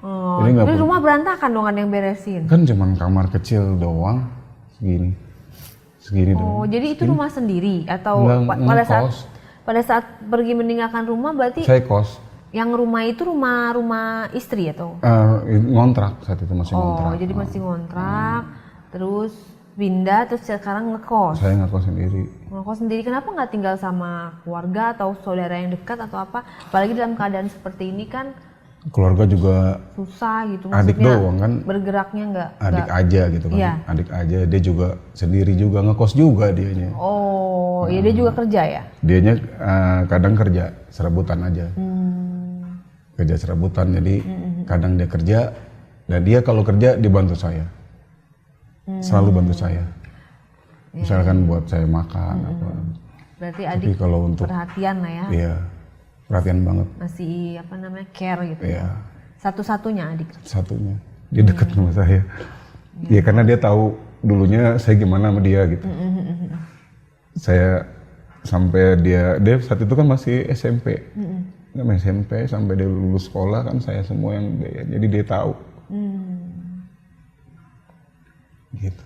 [SPEAKER 1] Oh,
[SPEAKER 2] Jadi nggak
[SPEAKER 1] terus rumah berantakan dong, ada yang beresin?
[SPEAKER 2] Kan cuman kamar kecil doang, segini doang.
[SPEAKER 1] Oh, jadi itu rumah sendiri atau
[SPEAKER 2] Ngekos.
[SPEAKER 1] pada saat pergi meninggalkan rumah berarti
[SPEAKER 2] Saya kos.
[SPEAKER 1] yang rumah itu rumah istri atau?
[SPEAKER 2] Ngontrak saat itu masih ngontrak.
[SPEAKER 1] Oh, jadi masih ngontrak, terus pindah, terus sekarang ngekos.
[SPEAKER 2] Saya ngekos sendiri.
[SPEAKER 1] Ngekos sendiri, kenapa nggak tinggal sama keluarga atau saudara yang dekat atau apa? Apalagi dalam keadaan seperti ini kan
[SPEAKER 2] Keluarga juga
[SPEAKER 1] susah gitu,
[SPEAKER 2] adik
[SPEAKER 1] maksudnya
[SPEAKER 2] doang kan.
[SPEAKER 1] bergeraknya nggak.
[SPEAKER 2] Adik aja gitu kan.
[SPEAKER 1] Iya.
[SPEAKER 2] Adik aja, dia juga sendiri juga, ngekos juga dianya.
[SPEAKER 1] Oh, ya dia juga kerja ya?
[SPEAKER 2] Dianya kadang kerja serabutan aja. Kerja serabutan, jadi kadang dia kerja, dan dia kalau kerja dibantu saya. Selalu bantu saya. Misalkan buat saya makan apa.
[SPEAKER 1] Berarti
[SPEAKER 2] Tapi
[SPEAKER 1] adik
[SPEAKER 2] kalau untuk
[SPEAKER 1] perhatian lah ya?
[SPEAKER 2] Iya, perhatian banget.
[SPEAKER 1] Masih care gitu
[SPEAKER 2] Iya.
[SPEAKER 1] ya? Satu-satunya adik?
[SPEAKER 2] Satunya, dia dekat sama saya. Ya karena dia tahu dulunya saya gimana sama dia gitu. Saya sampai dia saat itu kan masih SMP. SMP sampai dia lulus sekolah kan saya semua yang biaya, jadi dia tahu. Gitu.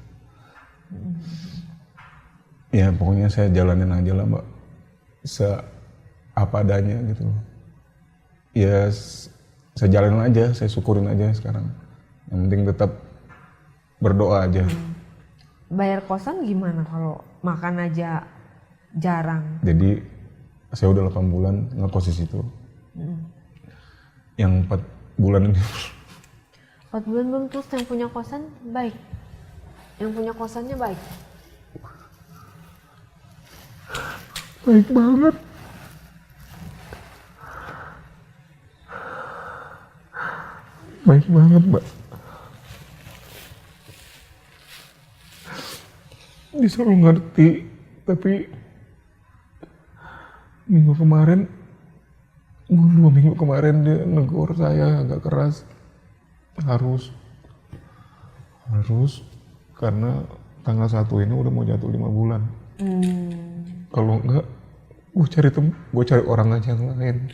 [SPEAKER 2] Ya pokoknya saya jalanin aja lah mbak, apa adanya gitu. ya saya jalanin aja, saya syukurin aja sekarang. Yang penting tetap berdoa aja.
[SPEAKER 1] Bayar kosan gimana kalau makan aja jarang?
[SPEAKER 2] Jadi saya udah 8 bulan ngekos di situ. Yang 4 bulan ini
[SPEAKER 1] 4 bulan belum, terus yang punya kosan baik? Yang punya kosannya baik?
[SPEAKER 2] baik banget. Baik banget, Mbak. Dia selalu ngerti, tapi minggu kemarin, 2 minggu kemarin dia negur saya agak keras. Harus karena tanggal 1 ini udah mau jatuh 5 bulan. Kalau enggak, gue cari orang aja yang lain.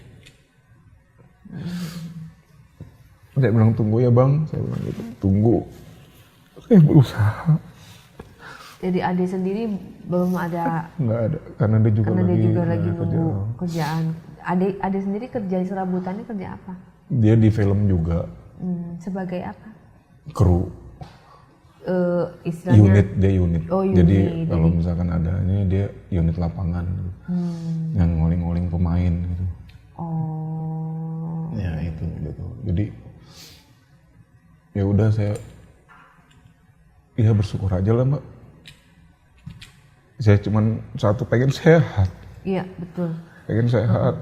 [SPEAKER 2] Saya bilang tunggu ya bang, saya bilang gitu, tunggu. Saya berusaha.
[SPEAKER 1] Jadi adik sendiri belum ada?
[SPEAKER 2] Nggak ada, karena dia juga
[SPEAKER 1] lagi nunggu kerjaan. Adik sendiri kerja serabutannya kerja apa?
[SPEAKER 2] Dia di film juga.
[SPEAKER 1] Sebagai apa?
[SPEAKER 2] Kru.
[SPEAKER 1] Istilahnya?
[SPEAKER 2] Unit.
[SPEAKER 1] Oh, unit.
[SPEAKER 2] Jadi kalau misalkan adanya dia unit lapangan, yang ngoling-ngoling pemain gitu.
[SPEAKER 1] Oh.
[SPEAKER 2] Ya itu gitu. Jadi ya udah saya bersyukur aja lah Mbak. Saya cuman satu pengen sehat.
[SPEAKER 1] Iya betul.
[SPEAKER 2] Pengen sehat.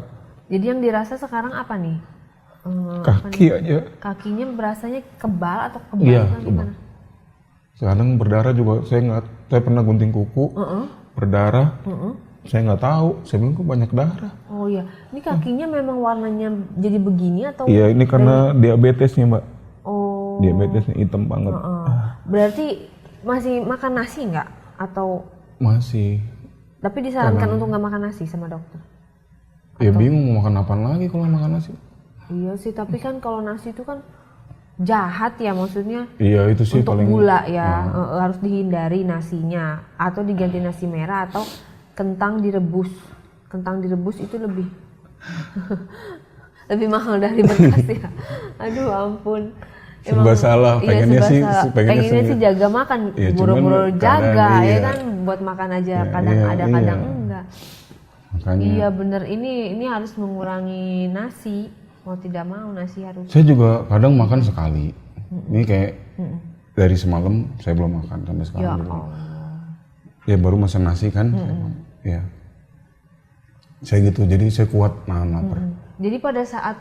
[SPEAKER 1] Jadi yang dirasa sekarang apa nih?
[SPEAKER 2] Kaki aja.
[SPEAKER 1] Kakinya berasanya kebal atau kebal?
[SPEAKER 2] Iya, kebal. Sekarang berdarah juga saya pernah gunting kuku, berdarah. Saya nggak tahu, saya bilang kok banyak darah.
[SPEAKER 1] Oh iya, ini kakinya memang warnanya jadi begini atau?
[SPEAKER 2] Iya, ini karena diabetesnya Mbak.
[SPEAKER 1] Oh.
[SPEAKER 2] Diabetesnya hitam banget.
[SPEAKER 1] Berarti masih makan nasi nggak? Atau?
[SPEAKER 2] Masih.
[SPEAKER 1] Tapi disarankan untuk nggak makan nasi sama dokter?
[SPEAKER 2] Ya bingung mau makan apa lagi kalau makan nasi.
[SPEAKER 1] Iya sih, tapi kan kalau nasi itu kan jahat ya maksudnya.
[SPEAKER 2] Iya itu sih
[SPEAKER 1] untuk
[SPEAKER 2] paling.
[SPEAKER 1] Untuk gula ya, harus dihindari nasinya. Atau diganti nasi merah atau kentang direbus. Kentang direbus itu lebih lebih mahal dari beras ya. Aduh ampun.
[SPEAKER 2] Serba salah, pengennya
[SPEAKER 1] sih jaga makan,
[SPEAKER 2] ya,
[SPEAKER 1] buru-buru jaga
[SPEAKER 2] iya.
[SPEAKER 1] ya kan buat makan aja, kadang ada kadang enggak.
[SPEAKER 2] Makanya,
[SPEAKER 1] iya bener, ini harus mengurangi nasi, mau tidak mau nasi harus.
[SPEAKER 2] Saya juga kadang makan sekali, ini kayak dari semalam saya belum makan sampai sekarang. Ya baru masak nasi kan, ya saya gitu, jadi saya kuat nahan lapar.
[SPEAKER 1] Jadi pada saat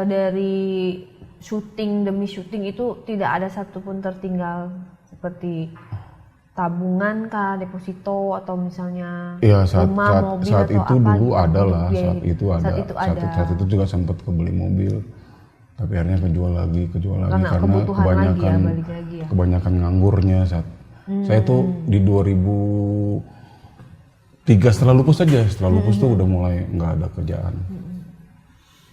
[SPEAKER 1] dari syuting demi syuting itu tidak ada satupun tertinggal seperti tabungan kah, deposito atau misalnya rumah, mobil
[SPEAKER 2] saat
[SPEAKER 1] atau
[SPEAKER 2] itu
[SPEAKER 1] apa
[SPEAKER 2] dulu
[SPEAKER 1] gitu,
[SPEAKER 2] ada lah,
[SPEAKER 1] saat
[SPEAKER 2] itu juga sempat kebeli mobil, tapi akhirnya kejual lagi
[SPEAKER 1] karena
[SPEAKER 2] kebanyakan nganggurnya saat saya tuh di 2003 setelah lupus tuh udah mulai nggak ada kerjaan.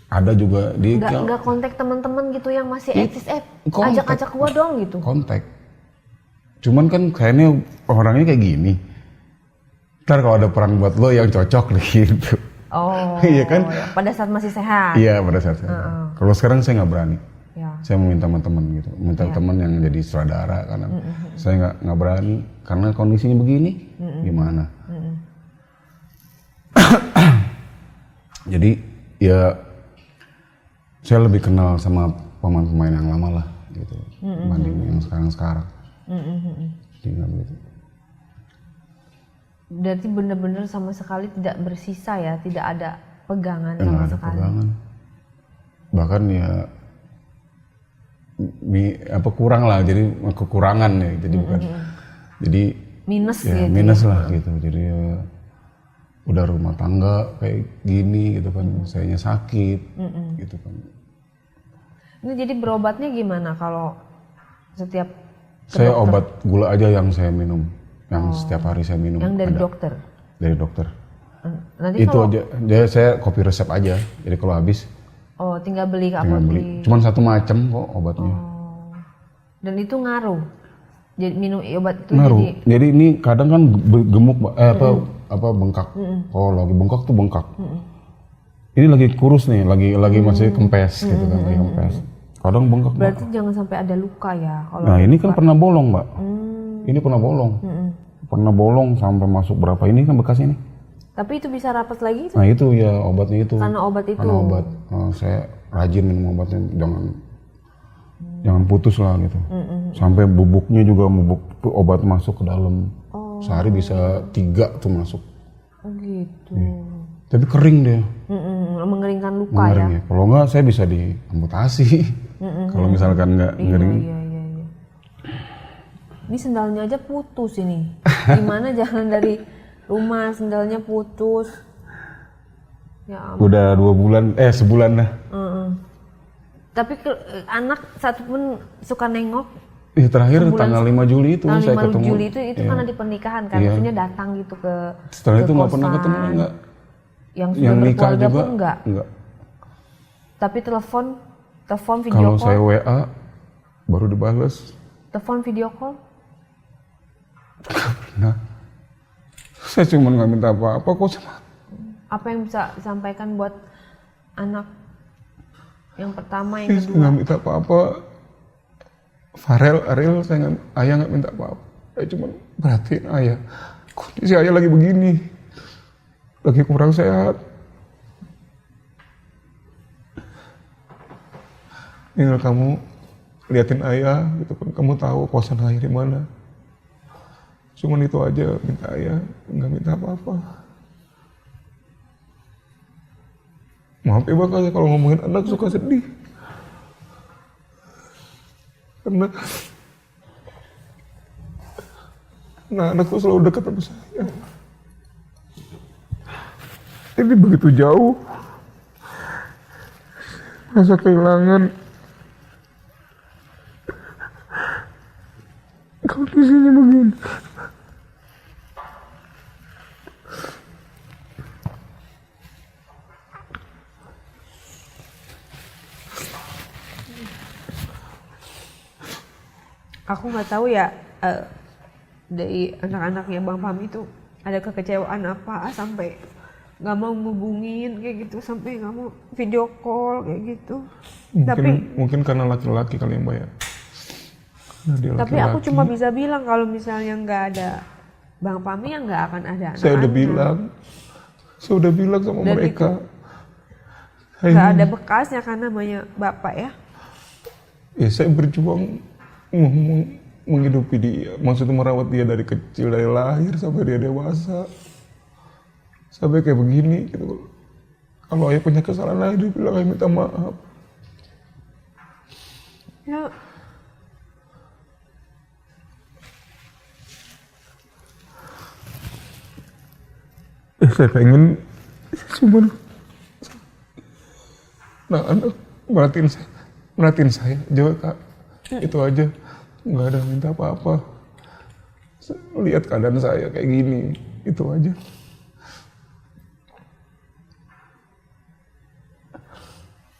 [SPEAKER 2] Ada juga di
[SPEAKER 1] nggak kontak teman-teman gitu yang masih eksis ajak gua dong gitu.
[SPEAKER 2] Kontak. Cuman kan kayaknya orangnya kayak gini. Ntar kalau ada peran buat lo yang cocok nih gitu.
[SPEAKER 1] Oh.
[SPEAKER 2] Iya kan?
[SPEAKER 1] Pada saat masih sehat.
[SPEAKER 2] Iya pada saat sehat. Kalau sekarang saya nggak berani.
[SPEAKER 1] Ya.
[SPEAKER 2] Saya meminta teman gitu, teman yang jadi sutradara karena saya nggak berani karena kondisinya begini. Gimana? Jadi ya saya lebih kenal sama pemain-pemain yang lama lah gitu dibanding yang sekarang. Jadi nggak begitu.
[SPEAKER 1] Berarti benar-benar sama sekali tidak bersisa ya, tidak ada pegangan sama
[SPEAKER 2] ada
[SPEAKER 1] sekali.
[SPEAKER 2] Pegangan. Bahkan ya kurang lah, jadi kekurangan ya, jadi bukan. Jadi
[SPEAKER 1] minus
[SPEAKER 2] ya,
[SPEAKER 1] gitu.
[SPEAKER 2] Minus lah gitu. Jadi ya, udah rumah tangga kayak gini gitu kan, sayanya sakit gitu kan.
[SPEAKER 1] Ini jadi berobatnya gimana kalau setiap
[SPEAKER 2] saya dokter? Obat gula aja yang saya minum, yang setiap hari saya minum.
[SPEAKER 1] Yang dari
[SPEAKER 2] ada.
[SPEAKER 1] dokter? Dari
[SPEAKER 2] dokter.
[SPEAKER 1] Nanti
[SPEAKER 2] itu aja, saya kopi resep aja, jadi kalau habis.
[SPEAKER 1] Oh, tinggal beli ke
[SPEAKER 2] apotek. Cuman satu macam kok obatnya.
[SPEAKER 1] Dan itu ngaruh? Jadi minum obat itu
[SPEAKER 2] ngaruh. Jadi ini kadang kan gemuk, bengkak. Kalau lagi bengkak tuh bengkak. ini lagi kurus nih, lagi masih kempes gitu kan, lagi kempes. Kadang bengkak.
[SPEAKER 1] Berarti jangan sampai ada luka ya. Kalau
[SPEAKER 2] nah ini kan pernah bolong Mbak. Ini pernah bolong. Pernah bolong sampai masuk berapa ini kan bekas ini.
[SPEAKER 1] Tapi itu bisa rapat lagi itu?
[SPEAKER 2] Nah itu ya obatnya itu.
[SPEAKER 1] Karena obat itu.
[SPEAKER 2] Karena obat. Saya rajin minum obatnya, jangan putus lah gitu. Sampai bubuknya juga obat masuk ke dalam. Sehari bisa 3 tuh masuk.
[SPEAKER 1] Oh gitu.
[SPEAKER 2] Tapi kering dia.
[SPEAKER 1] Mengeringkan luka
[SPEAKER 2] Mengering
[SPEAKER 1] ya.
[SPEAKER 2] Kalau enggak saya bisa diamputasi. Kalau misalkan enggak ngering.
[SPEAKER 1] Iya. Ini sendalnya aja putus ini. Gimana jalan dari rumah sendalnya putus. Ya ampun.
[SPEAKER 2] Udah 2 bulan, sebulan dah.
[SPEAKER 1] Tapi anak satu pun suka nengok.
[SPEAKER 2] Terakhir tanggal 5 Juli itu
[SPEAKER 1] tanggal
[SPEAKER 2] saya
[SPEAKER 1] 5
[SPEAKER 2] ketemu.
[SPEAKER 1] Juli itu karena di pernikahan kan, maksudnya datang gitu ke
[SPEAKER 2] setelah itu nggak
[SPEAKER 1] kosan.
[SPEAKER 2] pernah ketemu enggak.
[SPEAKER 1] Yang sudah berkeluarga
[SPEAKER 2] juga,
[SPEAKER 1] pun enggak. Tapi telepon video
[SPEAKER 2] kalau
[SPEAKER 1] call.
[SPEAKER 2] saya WA baru dibales.
[SPEAKER 1] Telepon video call.
[SPEAKER 2] Nah, saya cuma nggak minta apa-apa kok sama.
[SPEAKER 1] Apa yang bisa disampaikan buat anak yang pertama, yang
[SPEAKER 2] Saya
[SPEAKER 1] kedua?
[SPEAKER 2] nggak minta apa-apa. Farel, Ariel, ayah nggak minta apa-apa. Saya cuma perhatiin ayah. Kondisi ayah lagi begini, lagi kurang sehat. Tinggal kamu liatin ayah, gitu kan. Kamu tahu kosan ayah di mana. Cuman itu aja minta ayah, nggak minta apa-apa. Maaf ya Bang, kalau ngomongin anak suka sedih. Karena anak tuh selalu dekat sama saya. Ini begitu jauh. Rasa kehilangan. Kondisinya begini.
[SPEAKER 3] Aku nggak tahu ya dari anak-anaknya Bang Fahmi itu ada kekecewaan apa sampai nggak mau ngubungin kayak gitu, sampai nggak mau video call kayak gitu.
[SPEAKER 2] Mungkin karena laki-laki kali Mbak ya.
[SPEAKER 3] Tapi aku cuma bisa bilang kalau misalnya nggak ada Bang Fahmi ya nggak akan ada anak-anak.
[SPEAKER 2] Saya udah bilang sama
[SPEAKER 3] Dan
[SPEAKER 2] mereka.
[SPEAKER 3] Nggak ada bekasnya kan namanya bapak ya.
[SPEAKER 2] Ya saya berjuang menghidupi dia, maksudnya merawat dia dari kecil, dari lahir sampai dia dewasa, sampai kayak begini gitu. Kalau ayah punya kesalahan, dia bilang ayah minta maaf.
[SPEAKER 3] Ya.
[SPEAKER 2] Saya pengen cuman anak merhatiin saya jauh Kak. Itu aja, nggak ada minta apa-apa. Lihat keadaan saya kayak gini, itu aja.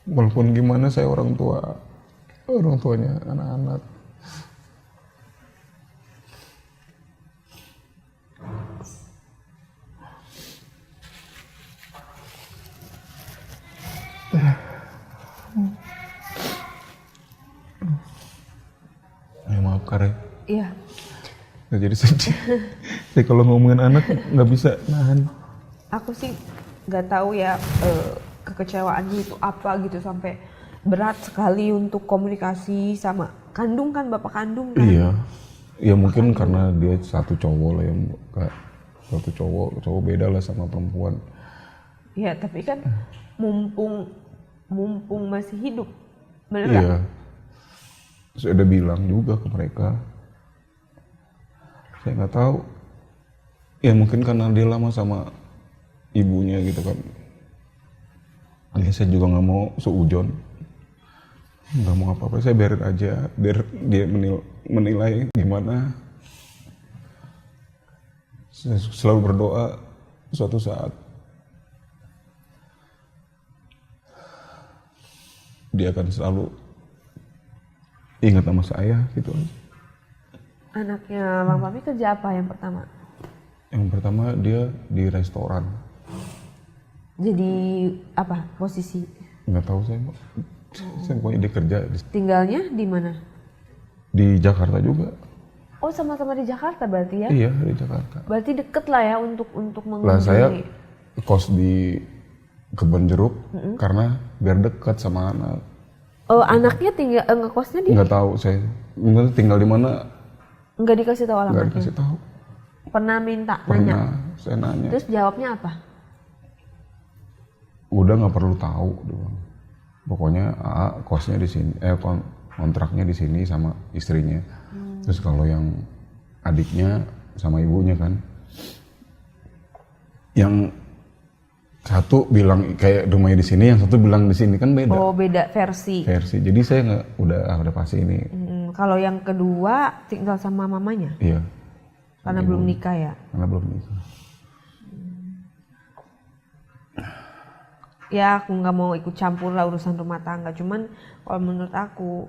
[SPEAKER 2] Walaupun gimana saya orang tuanya anak-anak. Maaf Kare.
[SPEAKER 3] Iya.
[SPEAKER 2] Nggak jadi sedih. Jadi kalau ngomongin anak nggak bisa nahan.
[SPEAKER 3] Aku sih nggak tahu ya kekecewaannya itu apa gitu sampai berat sekali untuk komunikasi sama kandung kan, bapak kandung kan.
[SPEAKER 2] Iya. Ya mungkin karena dia satu cowok lah yang kayak satu cowok beda lah sama perempuan.
[SPEAKER 3] Iya, tapi kan mumpung masih hidup. Bener
[SPEAKER 2] Iya.
[SPEAKER 3] gak?
[SPEAKER 2] Saya udah bilang juga ke mereka. Saya nggak tahu. Ya mungkin karena dia lama sama ibunya gitu kan. Ya saya juga nggak mau seujon. Nggak mau apa-apa. Saya biarin aja. Biar dia menilai gimana. Saya selalu berdoa suatu saat dia akan selalu ingat sama saya gitu aja.
[SPEAKER 3] Anaknya Bang Fahmi kerja apa yang pertama?
[SPEAKER 2] Yang pertama dia di restoran.
[SPEAKER 3] Jadi apa posisi?
[SPEAKER 2] Nggak tahu saya, Mbak. Saya pokoknya dia kerja
[SPEAKER 3] Tinggalnya di mana?
[SPEAKER 2] di Jakarta juga.
[SPEAKER 3] Oh sama-sama di Jakarta berarti ya?
[SPEAKER 2] Iya, di Jakarta.
[SPEAKER 3] Berarti deket lah ya untuk mengunjungi.
[SPEAKER 2] Lah saya kos di Kebon Jeruk karena biar dekat sama anak.
[SPEAKER 3] Oh anaknya tinggal ngekosnya di?
[SPEAKER 2] Nggak tahu saya. Bener tinggal di mana?
[SPEAKER 3] Nggak dikasih tahu
[SPEAKER 2] Nggak
[SPEAKER 3] alamatnya.
[SPEAKER 2] dikasih tahu.
[SPEAKER 3] Pernah minta nanya.
[SPEAKER 2] Pernah saya nanya.
[SPEAKER 3] Terus jawabnya apa?
[SPEAKER 2] Udah nggak perlu tahu, dia bilang. Pokoknya kosnya di sini, kontraknya di sini sama istrinya. Terus kalau yang adiknya sama ibunya kan, yang satu bilang kayak rumahnya di sini, yang satu bilang di sini kan beda.
[SPEAKER 3] Oh beda versi.
[SPEAKER 2] Jadi saya nggak udah pasti ini.
[SPEAKER 3] Kalau yang kedua tinggal sama mamanya?
[SPEAKER 2] Iya.
[SPEAKER 3] Karena belum nikah ya?
[SPEAKER 2] Karena belum nikah.
[SPEAKER 3] Ya aku nggak mau ikut campur lah urusan rumah tangga. Cuman kalau menurut aku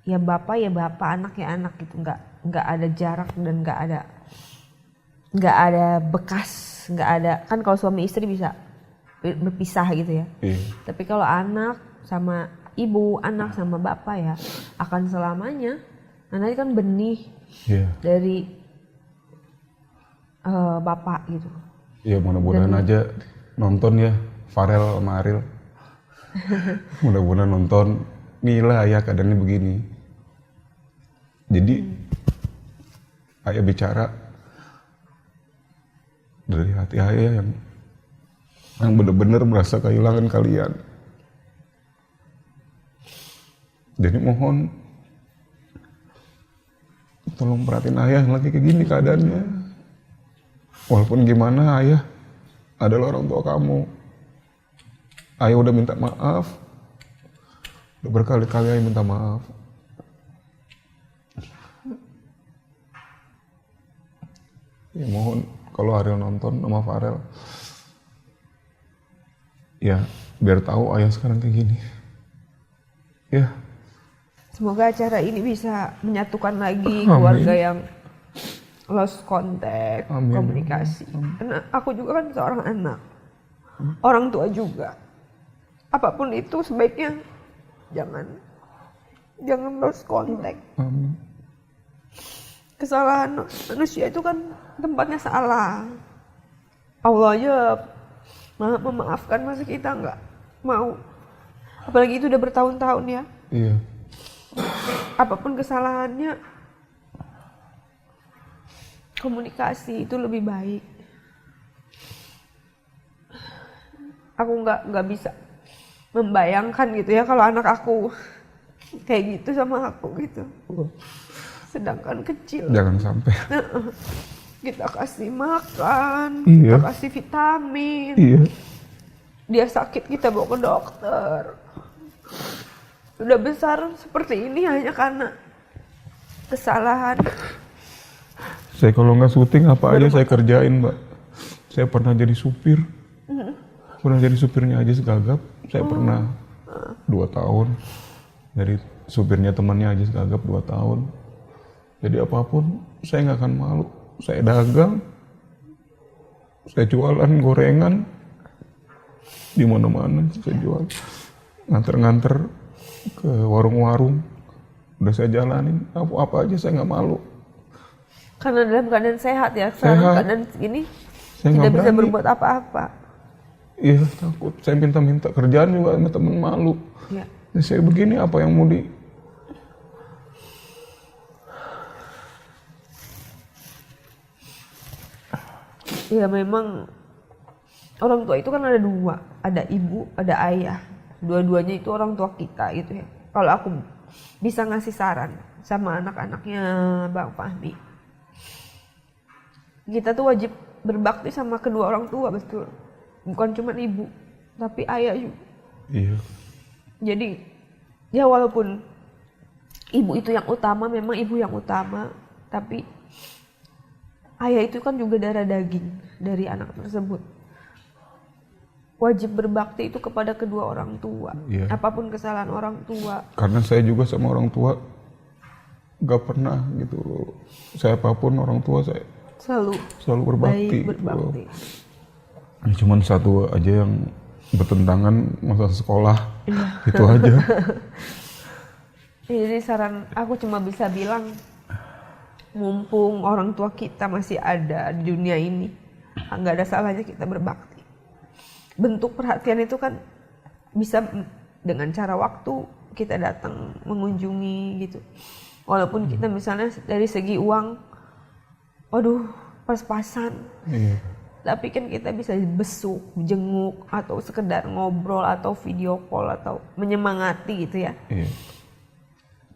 [SPEAKER 3] ya bapak, anak ya anak gitu. Nggak ada jarak dan nggak ada bekas, nggak ada kan kalau suami istri bisa berpisah gitu ya.
[SPEAKER 2] Iya.
[SPEAKER 3] Tapi kalau anak sama ibu, anak sama bapak ya akan selamanya. Nah nanti kan benih
[SPEAKER 2] Iya.
[SPEAKER 3] dari bapak gitu.
[SPEAKER 2] Ya mudah-mudahan aja nonton ya Farel sama Ariel. Mudah-mudahan nonton. Inilah ayah keadaannya begini. Jadi ayah bicara dari hati ayah yang benar-benar merasa kehilangan kalian. Jadi mohon tolong perhatiin ayah lagi kayak gini keadaannya. Walaupun gimana ayah adalah orang tua kamu. Ayah udah minta maaf. Udah berkali-kali ayah minta maaf. Ya mohon kalau Ariel nonton sama Farel. Ya biar tahu ayah sekarang kayak gini. Ya.
[SPEAKER 3] Semoga acara ini bisa menyatukan lagi
[SPEAKER 2] Amin.
[SPEAKER 3] keluarga yang lost contact,
[SPEAKER 2] Amin.
[SPEAKER 3] komunikasi. Karena aku juga kan seorang anak, orang tua juga. Apapun itu sebaiknya jangan lost contact.
[SPEAKER 2] Amin.
[SPEAKER 3] Kesalahan manusia itu kan tempatnya salah. Allah aja maha memaafkan, masa kita nggak mau. Apalagi itu udah bertahun-tahun ya.
[SPEAKER 2] Iya.
[SPEAKER 3] Apapun kesalahannya, komunikasi itu lebih baik. Aku nggak bisa membayangkan gitu ya kalau anak aku kayak gitu sama aku gitu. Sedangkan kecil.
[SPEAKER 2] Jangan sampai.
[SPEAKER 3] Kita kasih makan,
[SPEAKER 2] Iya.
[SPEAKER 3] kita kasih vitamin.
[SPEAKER 2] Iya.
[SPEAKER 3] Dia sakit kita bawa ke dokter. Udah besar seperti ini hanya karena kesalahan.
[SPEAKER 2] Saya kalau nggak syuting apa aja saya kerjain, Mbak. Saya pernah jadi supir. Pernah jadi supirnya aja segagap. Saya pernah 2 tahun. Dari supirnya temannya aja segagap 2 tahun. Jadi apapun saya nggak akan malu. Saya dagang. Saya jualan gorengan. Di mana-mana saya jual. Nganter-nganter ke warung-warung. Udah saya jalanin. Apa aja saya nggak malu.
[SPEAKER 3] Karena dalam keadaan sehat ya,
[SPEAKER 2] Sehat.
[SPEAKER 3] dalam keadaan ini
[SPEAKER 2] Saya
[SPEAKER 3] tidak
[SPEAKER 2] nggak
[SPEAKER 3] bisa
[SPEAKER 2] berani.
[SPEAKER 3] berbuat apa-apa.
[SPEAKER 2] Iya takut. Saya minta kerjaan juga sama temen malu.
[SPEAKER 3] Ya.
[SPEAKER 2] Nah, saya begini apa yang mau di...
[SPEAKER 3] Ya memang orang tua itu kan ada 2, ada ibu, ada ayah. Dua-duanya itu orang tua kita gitu ya. Kalau aku bisa ngasih saran sama anak-anaknya Bang Fahmi, kita tuh wajib berbakti sama kedua orang tua, betul. Bukan cuma ibu, tapi ayah juga.
[SPEAKER 2] Iya.
[SPEAKER 3] Jadi ya walaupun ibu itu yang utama, memang ibu yang utama, tapi ayah itu kan juga darah daging dari anak tersebut. Wajib berbakti itu kepada kedua orang tua.
[SPEAKER 2] Iya.
[SPEAKER 3] Apapun kesalahan orang tua.
[SPEAKER 2] Karena saya juga sama orang tua gak pernah gitu. Saya apapun orang tua saya
[SPEAKER 3] Selalu
[SPEAKER 2] selalu berbakti.
[SPEAKER 3] baik, berbakti.
[SPEAKER 2] Gitu. Ya, cuman satu aja yang bertentangan masa sekolah. Itu aja.
[SPEAKER 3] Jadi saran aku cuma bisa bilang, mumpung orang tua kita masih ada di dunia ini, nggak ada salahnya kita berbakti. Bentuk perhatian itu kan bisa dengan cara waktu kita datang mengunjungi gitu. Walaupun kita misalnya dari segi uang, waduh pas-pasan.
[SPEAKER 2] Iya.
[SPEAKER 3] Tapi kan kita bisa besuk, jenguk, atau sekedar ngobrol, atau video call, atau menyemangati gitu ya.
[SPEAKER 2] Iya.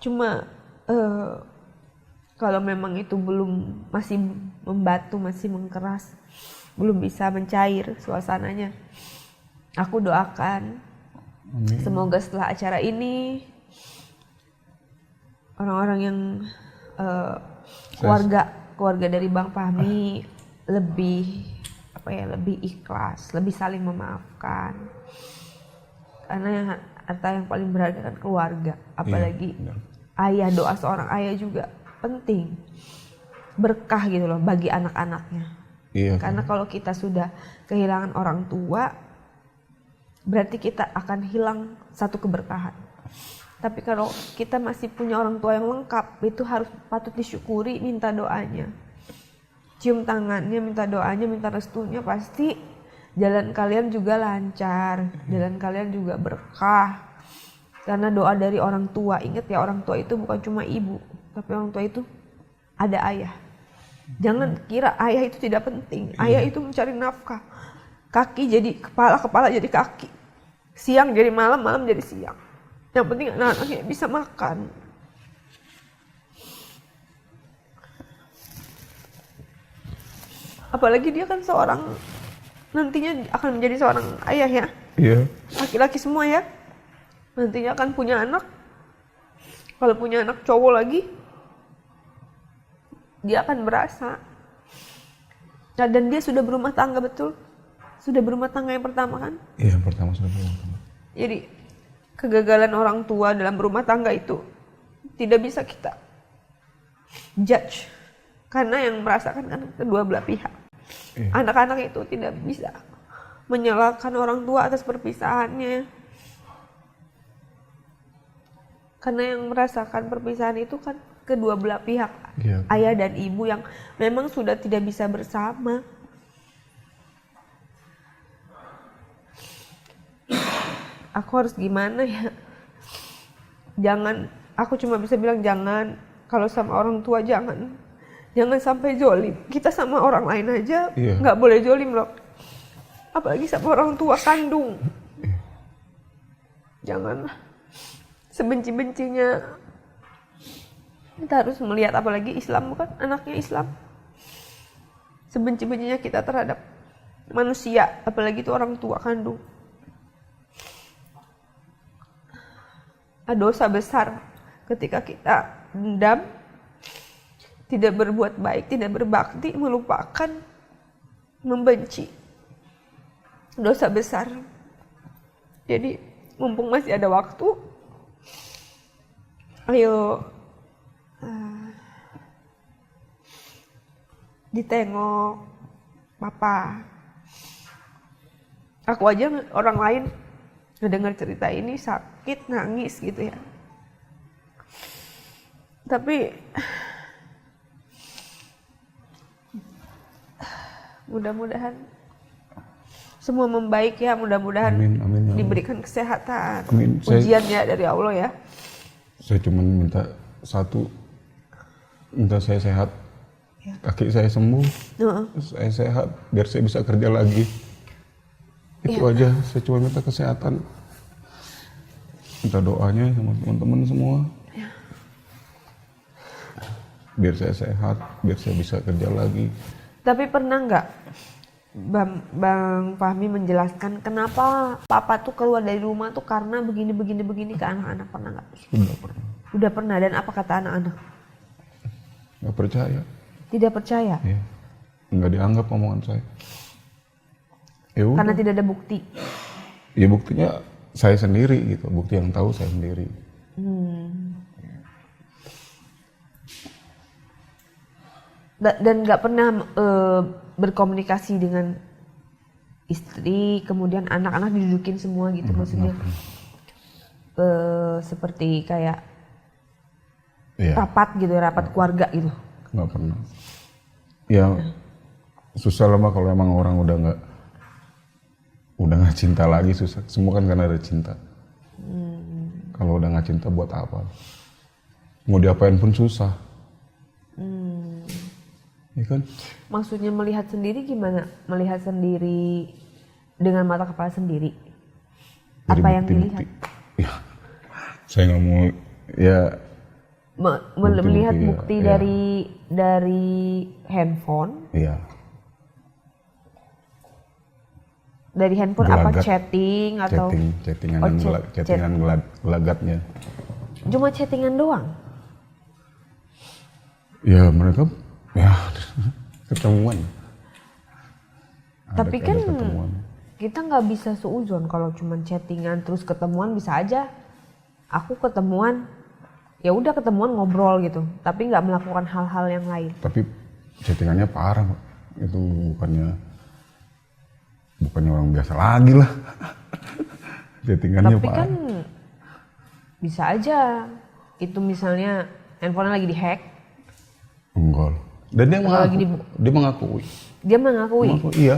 [SPEAKER 3] Cuma kalau memang itu belum, masih membatu, masih mengkeras, belum bisa mencair suasananya, aku doakan semoga setelah acara ini orang-orang yang keluarga dari Bang Fahmi lebih lebih ikhlas, lebih saling memaafkan. Karena yang harta yang paling berharga kan keluarga, apalagi ayah, doa seorang ayah juga penting, berkah gitu loh bagi anak-anaknya.
[SPEAKER 2] Iya.
[SPEAKER 3] Karena kalau kita sudah kehilangan orang tua, berarti kita akan hilang satu keberkahan. Tapi kalau kita masih punya orang tua yang lengkap, itu harus patut disyukuri, minta doanya. Cium tangannya, minta doanya, minta restunya, pasti jalan kalian juga lancar, jalan kalian juga berkah. Karena doa dari orang tua, ingat ya, orang tua itu bukan cuma ibu, tapi orang tua itu ada ayah. Jangan kira ayah itu tidak penting, ayah itu mencari nafkah. Kaki jadi kepala, kepala jadi kaki. Siang jadi malam, malam jadi siang. Yang penting anak-anaknya bisa makan. Apalagi dia kan nantinya akan menjadi seorang ayah ya.
[SPEAKER 2] Iya.
[SPEAKER 3] Laki-laki semua ya. Nantinya akan punya anak. Kalau punya anak cowok lagi, dia akan berasa. Nah, dan dia sudah berumah tangga, betul? Sudah berumah tangga yang pertama kan?
[SPEAKER 2] Iya, yang pertama sudah berumah tangga.
[SPEAKER 3] Jadi kegagalan orang tua dalam berumah tangga itu tidak bisa kita judge. Karena yang merasakan kan kedua belah pihak.
[SPEAKER 2] Iya.
[SPEAKER 3] Anak-anak itu tidak bisa menyalahkan orang tua atas perpisahannya. Karena yang merasakan perpisahan itu kan kedua belah pihak.
[SPEAKER 2] Iya.
[SPEAKER 3] Ayah dan ibu yang memang sudah tidak bisa bersama. Aku harus gimana ya? Jangan, aku cuma bisa bilang jangan. Kalau sama orang tua jangan sampai zolim. Kita sama orang lain aja nggak boleh zolim loh. Apalagi sama orang tua kandung. Janganlah. Sebenci-bencinya kita harus melihat, apalagi Islam bukan anaknya Islam. Sebenci-bencinya kita terhadap manusia, apalagi itu orang tua kandung. Ada dosa besar ketika kita dendam, tidak berbuat baik, tidak berbakti, melupakan, membenci. Dosa besar. Jadi mumpung masih ada waktu, ayo ditengok papa. Aku aja, orang lain ngedengar cerita ini sakit, nangis gitu ya. Tapi mudah-mudahan semua membaik ya, mudah-mudahan
[SPEAKER 2] Amin, ya
[SPEAKER 3] diberikan kesehatan.
[SPEAKER 2] Amin.
[SPEAKER 3] Ujiannya dari Allah ya.
[SPEAKER 2] Saya cuma minta satu, minta saya sehat, kaki saya sembuh, saya sehat, biar saya bisa kerja lagi. Itu aja, saya cuma minta kesehatan, minta doanya sama teman-teman semua, biar saya sehat, biar saya bisa kerja lagi.
[SPEAKER 3] Tapi pernah nggak Bang Fahmi menjelaskan kenapa papa tuh keluar dari rumah tuh karena begini ke anak-anak, pernah nggak?
[SPEAKER 2] Sudah pernah.
[SPEAKER 3] Udah pernah, dan apa kata anak-anak?
[SPEAKER 2] Nggak percaya.
[SPEAKER 3] Tidak percaya?
[SPEAKER 2] Ya. Nggak dianggap omongan saya. Ya udah.
[SPEAKER 3] Karena tidak ada bukti?
[SPEAKER 2] Ya buktinya saya sendiri gitu, bukti yang tahu saya sendiri.
[SPEAKER 3] Dan nggak pernah berkomunikasi dengan istri, kemudian anak-anak didudukin semua gitu, maksudnya seperti kayak
[SPEAKER 2] Iya.
[SPEAKER 3] rapat gitu, rapat keluarga gitu.
[SPEAKER 2] Nggak pernah. Ya susah lah Mbak kalau emang orang udah nggak cinta lagi, susah. Semua kan karena ada cinta. Kalau udah nggak cinta buat apa? Mau diapain pun susah. Ya kan?
[SPEAKER 3] Maksudnya melihat sendiri gimana? Melihat sendiri dengan mata kepala sendiri.
[SPEAKER 2] Dari
[SPEAKER 3] Apa yang
[SPEAKER 2] bukti-bukti.
[SPEAKER 3] dilihat?
[SPEAKER 2] Ya, saya nggak mau ya.
[SPEAKER 3] Melihat
[SPEAKER 2] Bukti-bukti,
[SPEAKER 3] bukti
[SPEAKER 2] ya.
[SPEAKER 3] dari handphone.
[SPEAKER 2] Iya.
[SPEAKER 3] Dari handphone apa
[SPEAKER 2] Gelagat.
[SPEAKER 3] chatting atau
[SPEAKER 2] Chattingan
[SPEAKER 3] Oh,
[SPEAKER 2] dan
[SPEAKER 3] chat-
[SPEAKER 2] chattingan gelagatnya.
[SPEAKER 3] cuma chattingan doang?
[SPEAKER 2] Ya mereka ya ketemuan.
[SPEAKER 3] Tapi
[SPEAKER 2] Ada
[SPEAKER 3] kan
[SPEAKER 2] ketemuan.
[SPEAKER 3] kita nggak bisa seuzon kalau cuma chattingan terus ketemuan. Bisa aja aku ketemuan, ya udah ketemuan ngobrol gitu, tapi nggak melakukan hal-hal yang lain.
[SPEAKER 2] Tapi chattingannya parah, Pak. Itu bukannya orang biasa lagi lah. Chattingannya
[SPEAKER 3] Tapi
[SPEAKER 2] parah.
[SPEAKER 3] kan bisa aja itu misalnya handphonenya lagi dihack,
[SPEAKER 2] Enggak lah. Dan dia
[SPEAKER 3] lagi
[SPEAKER 2] mengaku, dia mengakui.
[SPEAKER 3] dia mengakui,
[SPEAKER 2] Iya.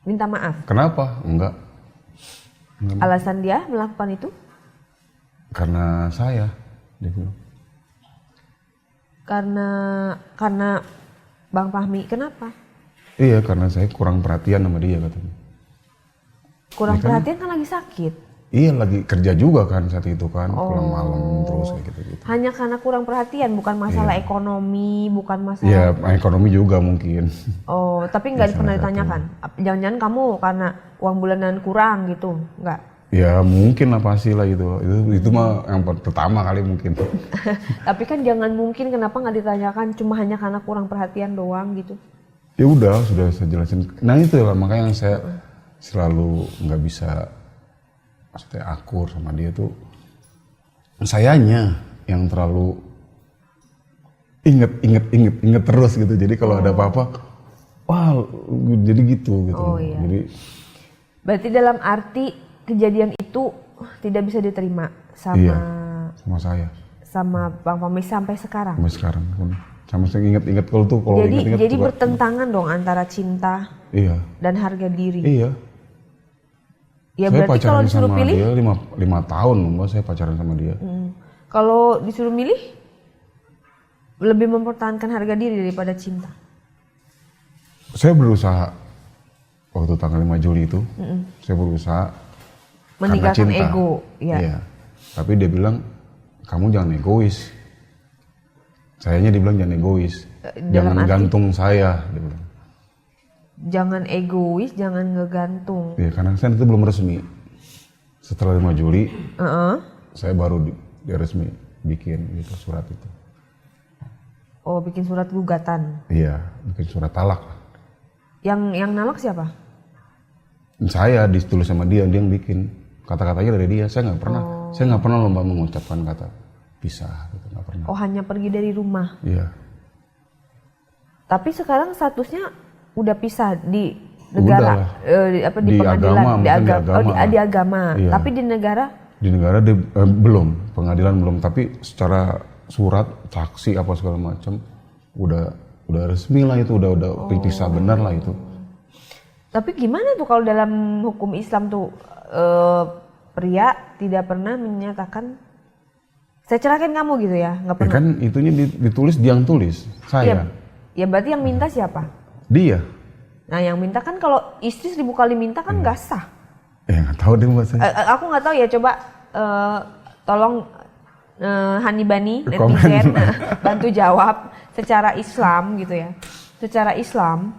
[SPEAKER 3] minta maaf.
[SPEAKER 2] Kenapa? Enggak.
[SPEAKER 3] Alasan dia melakukan itu
[SPEAKER 2] Karena saya, dia bilang.
[SPEAKER 3] karena Bang Fahmi. Kenapa?
[SPEAKER 2] Iya, karena saya kurang perhatian sama dia katanya.
[SPEAKER 3] Kurang
[SPEAKER 2] Ya kan?
[SPEAKER 3] perhatian kan lagi sakit.
[SPEAKER 2] Iya, lagi kerja juga kan saat itu kan, pulang malam terus kayak gitu-gitu.
[SPEAKER 3] Hanya karena kurang perhatian, bukan masalah ekonomi, bukan masalah.
[SPEAKER 2] Iya, ekonomi juga mungkin.
[SPEAKER 3] Oh, tapi nggak
[SPEAKER 2] Ya,
[SPEAKER 3] pernah
[SPEAKER 2] salah satu.
[SPEAKER 3] ditanyakan. Jangan-jangan kamu karena uang bulanan kurang gitu, nggak?
[SPEAKER 2] Ya mungkin lah pasti lah itu mah yang pertama kali mungkin.
[SPEAKER 3] Tapi kan jangan mungkin, kenapa nggak ditanyakan? Cuma hanya karena kurang perhatian doang gitu.
[SPEAKER 2] Ya udah, sudah saya jelasin. Nah itu lah makanya yang saya selalu nggak bisa, maksudnya akur sama dia tuh, sayanya yang terlalu inget terus gitu. Jadi kalau ada apa-apa, wah jadi gitu.
[SPEAKER 3] Oh, iya.
[SPEAKER 2] Jadi
[SPEAKER 3] Berarti dalam arti kejadian itu tidak bisa diterima sama
[SPEAKER 2] iya, sama saya
[SPEAKER 3] sama Bang Fahmi sampai sekarang.
[SPEAKER 2] sampai sekarang pun. Sama saya inget kalau tuh kalau inget-inget
[SPEAKER 3] Jadi
[SPEAKER 2] suka-
[SPEAKER 3] bertentangan dong antara cinta
[SPEAKER 2] Iya,
[SPEAKER 3] dan harga diri.
[SPEAKER 2] iya.
[SPEAKER 3] Ya
[SPEAKER 2] Saya
[SPEAKER 3] berarti kalau
[SPEAKER 2] pacaran
[SPEAKER 3] disuruh
[SPEAKER 2] sama
[SPEAKER 3] pilih,
[SPEAKER 2] dia 5 tahun Mbak, saya pacaran sama dia.
[SPEAKER 3] kalau disuruh milih lebih mempertahankan harga diri daripada cinta.
[SPEAKER 2] Saya berusaha waktu tanggal 5 Juli itu, saya berusaha
[SPEAKER 3] Meninggalkan
[SPEAKER 2] karena cinta.
[SPEAKER 3] ego, ya.
[SPEAKER 2] Iya. Tapi dia bilang, kamu jangan egois. Sayanya dia bilang jangan egois.
[SPEAKER 3] dalam
[SPEAKER 2] Jangan
[SPEAKER 3] arti?
[SPEAKER 2] gantung saya, dia bilang.
[SPEAKER 3] Jangan egois, jangan ngegantung.
[SPEAKER 2] Iya, karena kan itu belum resmi. Setelah 5 Juli, saya baru dia resmi bikin gitu surat itu.
[SPEAKER 3] Oh, bikin surat gugatan.
[SPEAKER 2] Iya, bikin surat talak.
[SPEAKER 3] Yang nalak siapa?
[SPEAKER 2] Saya ditulis sama dia yang bikin. Kata-katanya dari dia. Saya nggak pernah lomba mengucapkan kata pisah gitu, nggak pernah.
[SPEAKER 3] Oh, hanya pergi dari rumah.
[SPEAKER 2] Iya.
[SPEAKER 3] Tapi sekarang statusnya udah pisah di negara,
[SPEAKER 2] Udah
[SPEAKER 3] di
[SPEAKER 2] Di
[SPEAKER 3] pengadilan,
[SPEAKER 2] agama, mungkin di
[SPEAKER 3] oh,
[SPEAKER 2] agama.
[SPEAKER 3] di agama.
[SPEAKER 2] Iya.
[SPEAKER 3] Tapi di negara,
[SPEAKER 2] Di negara dia, belum, pengadilan belum. Tapi secara surat, saksi apa segala macam udah resmi lah itu, udah pisah benar lah itu.
[SPEAKER 3] tapi gimana tuh kalau dalam hukum Islam tuh pria tidak pernah menyatakan saya ceraikan kamu gitu ya, nggak
[SPEAKER 2] Ya
[SPEAKER 3] pernah.
[SPEAKER 2] kan itunya ditulis, dia yang tulis, saya.
[SPEAKER 3] Ya berarti yang minta siapa?
[SPEAKER 2] Dia.
[SPEAKER 3] Nah yang minta kan, kalau istri 1000 kali minta kan nggak sah.
[SPEAKER 2] Ya nggak tahu deh Mbak saya.
[SPEAKER 3] Aku nggak tahu ya, coba tolong Hanibani
[SPEAKER 2] Komen.
[SPEAKER 3] netizen bantu jawab secara Islam gitu ya. Secara Islam,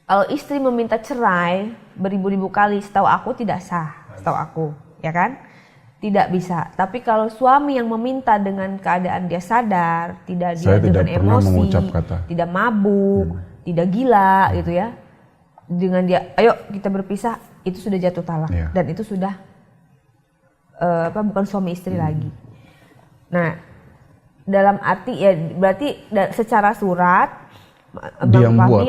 [SPEAKER 3] kalau istri meminta cerai beribu-ribu kali, setahu aku tidak sah, setahu aku, ya kan? Tidak bisa. Tapi kalau suami yang meminta dengan keadaan dia sadar, tidak
[SPEAKER 2] Saya
[SPEAKER 3] dia dengan
[SPEAKER 2] tidak pernah
[SPEAKER 3] emosi,
[SPEAKER 2] mengucap kata.
[SPEAKER 3] tidak mabuk, tidak gila gitu ya. Dengan dia, ayo kita berpisah, itu sudah jatuh talak.
[SPEAKER 2] Iya.
[SPEAKER 3] Dan itu sudah bukan suami istri lagi. Nah, dalam arti ya berarti secara surat
[SPEAKER 2] Dia yang
[SPEAKER 3] Bang Fahmi
[SPEAKER 2] buat.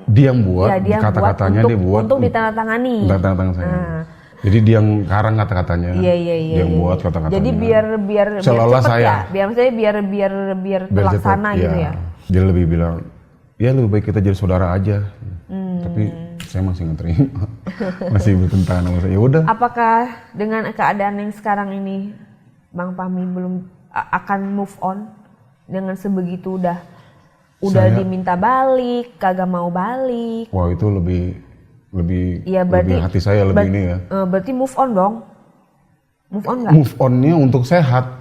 [SPEAKER 2] Dia yang buat,
[SPEAKER 3] ya, dia
[SPEAKER 2] kata-katanya
[SPEAKER 3] buat
[SPEAKER 2] dia buat
[SPEAKER 3] untuk ditandatangani.
[SPEAKER 2] Tangan saya. Jadi dia yang karang kata-katanya.
[SPEAKER 3] Iya.
[SPEAKER 2] Dia yang buat kata-katanya.
[SPEAKER 3] Jadi biar
[SPEAKER 2] seolah-olah
[SPEAKER 3] cepet
[SPEAKER 2] saya.
[SPEAKER 3] ya. Biar maksudnya biar terlaksana
[SPEAKER 2] cepet,
[SPEAKER 3] gitu ya.
[SPEAKER 2] Dia lebih bilang, ya lebih baik kita jadi saudara aja. Tapi saya masih nggak terima. Masih bertentangan sama saya. Ya udah.
[SPEAKER 3] Apakah dengan keadaan yang sekarang ini Bang Fahmi belum akan move on dengan sebegitu udah diminta balik, kagak mau balik?
[SPEAKER 2] Wah, itu lebih
[SPEAKER 3] Iya, berarti
[SPEAKER 2] lebih hati saya lebih ini ya.
[SPEAKER 3] Berarti move on dong. Move on nggak?
[SPEAKER 2] Move on-nya untuk sehat.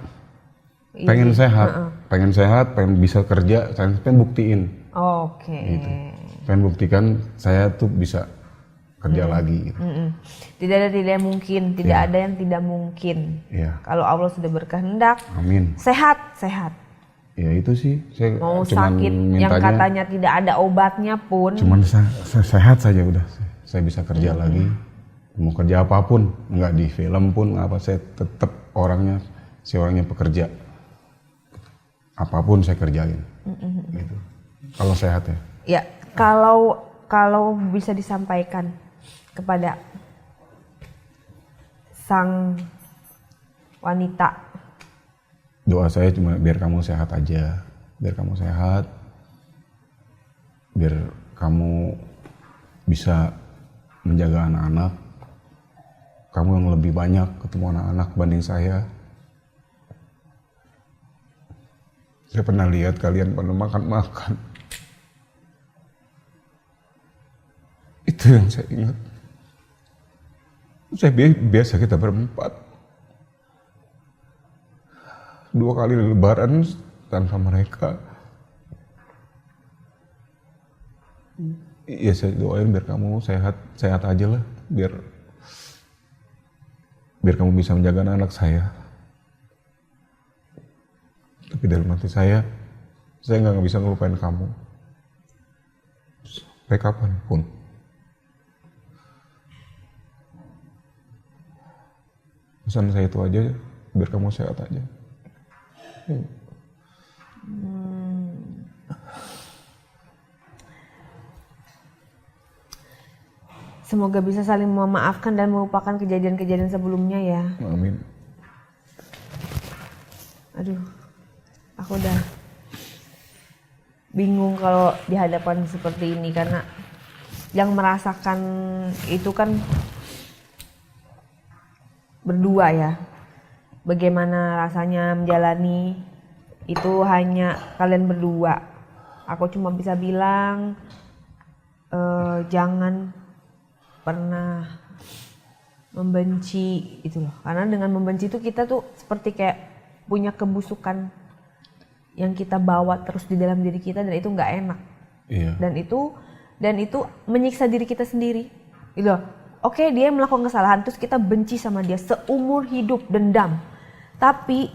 [SPEAKER 3] Iya,
[SPEAKER 2] Pengen sehat. Pengen sehat, pengen bisa kerja, saya pengen buktiin.
[SPEAKER 3] Oke.
[SPEAKER 2] Gitu. Pengen buktikan saya tuh bisa kerja lagi gitu.
[SPEAKER 3] Tidak ada tidak mungkin, tidak ada yang tidak mungkin.
[SPEAKER 2] Iya.
[SPEAKER 3] Kalau Allah sudah berkehendak,
[SPEAKER 2] Amin.
[SPEAKER 3] sehat.
[SPEAKER 2] Ya itu sih, saya
[SPEAKER 3] Mau
[SPEAKER 2] cuman
[SPEAKER 3] sakit yang
[SPEAKER 2] mintanya
[SPEAKER 3] katanya tidak ada obatnya pun.
[SPEAKER 2] cuman sehat saja udah. Saya bisa kerja lagi. Mau kerja apapun, nggak di film pun apa, saya tetap orangnya pekerja. Apapun saya kerjain. Gitu. Kalau sehat ya.
[SPEAKER 3] Ya, kalau bisa disampaikan kepada sang wanita,
[SPEAKER 2] Doa saya cuma biar kamu sehat aja. Biar kamu sehat. Biar kamu bisa menjaga anak-anak. Kamu yang lebih banyak ketemu anak-anak banding saya. Saya pernah lihat kalian pada makan-makan. Itu yang saya ingat. Saya biasa kita berempat. 2 kali lebaran tanpa mereka. Iya, saya doain biar kamu sehat aja lah, biar kamu bisa menjaga anak saya. Tapi dalam hati saya nggak bisa ngelupain kamu sampai kapanpun. Pesan saya itu aja, biar kamu sehat aja.
[SPEAKER 3] semoga bisa saling memaafkan dan melupakan kejadian-kejadian sebelumnya ya.
[SPEAKER 2] Amin.
[SPEAKER 3] Aduh, aku udah bingung kalau di hadapan seperti ini karena yang merasakan itu kan berdua ya. Bagaimana rasanya menjalani itu hanya kalian berdua. Aku cuma bisa bilang jangan pernah membenci itu loh. Karena dengan membenci itu kita tuh seperti kayak punya kebusukan yang kita bawa terus di dalam diri kita dan itu nggak enak.
[SPEAKER 2] Iya.
[SPEAKER 3] Dan itu menyiksa diri kita sendiri. Gitu loh. Oke, dia melakukan kesalahan terus kita benci sama dia seumur hidup, dendam. Tapi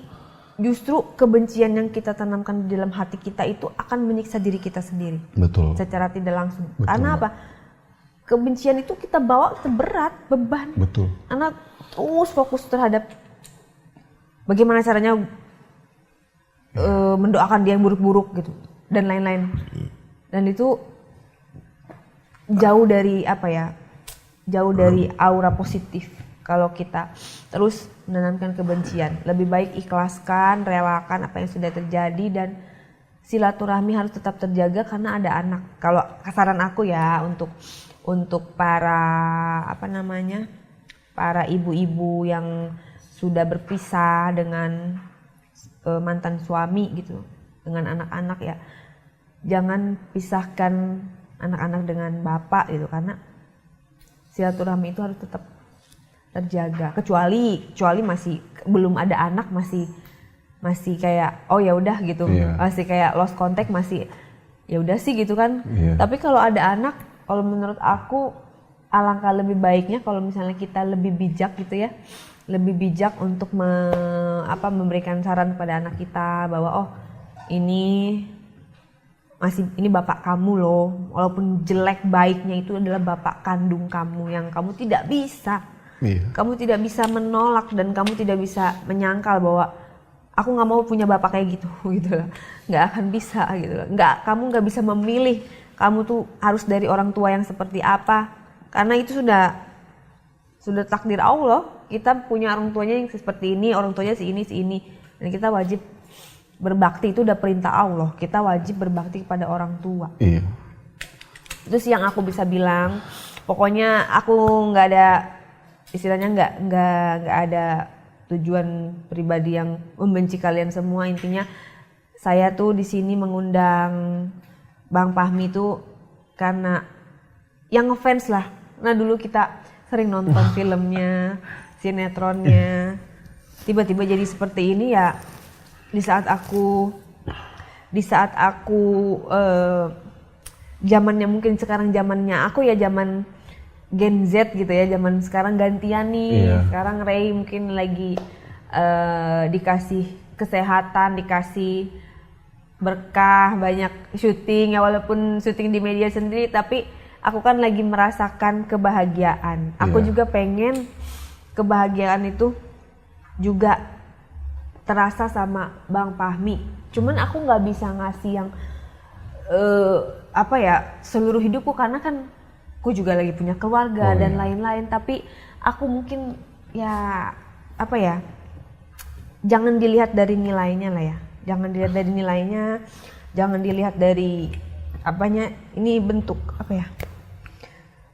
[SPEAKER 3] justru kebencian yang kita tanamkan di dalam hati kita itu akan menyiksa diri kita sendiri.
[SPEAKER 2] Betul.
[SPEAKER 3] Secara tidak langsung.
[SPEAKER 2] Betul,
[SPEAKER 3] Karena
[SPEAKER 2] Mbak.
[SPEAKER 3] apa? Kebencian itu kita bawa berat, beban.
[SPEAKER 2] Betul.
[SPEAKER 3] Karena terus fokus terhadap bagaimana caranya mendoakan dia yang buruk-buruk gitu dan lain-lain. Dan itu jauh dari apa ya? Jauh dari aura positif. Kalau kita terus menanamkan kebencian, lebih baik ikhlaskan, relakan apa yang sudah terjadi dan silaturahmi harus tetap terjaga karena ada anak. Kalau saran aku ya untuk para para ibu-ibu yang sudah berpisah dengan mantan suami gitu, dengan anak-anak ya, jangan pisahkan anak-anak dengan bapak gitu karena silaturahmi itu harus tetap terjaga. Kecuali masih belum ada anak, masih kayak oh ya udah gitu, masih kayak lost contact, masih ya udah sih gitu kan. Tapi kalau ada anak, kalau menurut aku alangkah lebih baiknya kalau misalnya kita lebih bijak gitu ya, lebih bijak untuk memberikan saran kepada anak kita bahwa oh ini bapak kamu loh, walaupun jelek baiknya itu adalah bapak kandung kamu yang kamu tidak bisa. Kamu tidak bisa menolak dan kamu tidak bisa menyangkal bahwa
[SPEAKER 1] aku nggak mau punya bapak kayak gitu gitu lah, nggak akan bisa gitu lah. Kamu nggak bisa memilih kamu tuh harus dari orang tua yang seperti apa, karena itu sudah takdir Allah. Kita punya orang tuanya yang seperti ini, orang tuanya si ini, dan kita wajib berbakti, itu udah perintah Allah. Kita wajib berbakti kepada orang tua.
[SPEAKER 2] Iya.
[SPEAKER 1] Itu sih yang aku bisa bilang. Pokoknya aku nggak ada, istilahnya nggak ada tujuan pribadi yang membenci kalian semua. Intinya saya tuh di sini mengundang Bang Fahmi tuh karena yang ngefans lah. Nah dulu kita sering nonton filmnya, sinetronnya. Tiba-tiba jadi seperti ini ya. Di saat aku zamannya mungkin sekarang zamannya aku ya zaman Gen Z gitu ya, zaman sekarang gantian nih.
[SPEAKER 2] Iya.
[SPEAKER 1] Sekarang Ray mungkin lagi dikasih kesehatan, dikasih berkah, banyak syuting ya, walaupun syuting di media sendiri, tapi aku kan lagi merasakan kebahagiaan. Aku juga pengen kebahagiaan itu juga terasa sama Bang Fahmi. Cuman aku nggak bisa ngasih yang seluruh hidupku, karena kan aku juga lagi punya keluarga dan lain-lain. Tapi aku mungkin jangan dilihat dari nilainya lah ya. Jangan dilihat dari nilainya, jangan dilihat dari apanya. Ini bentuk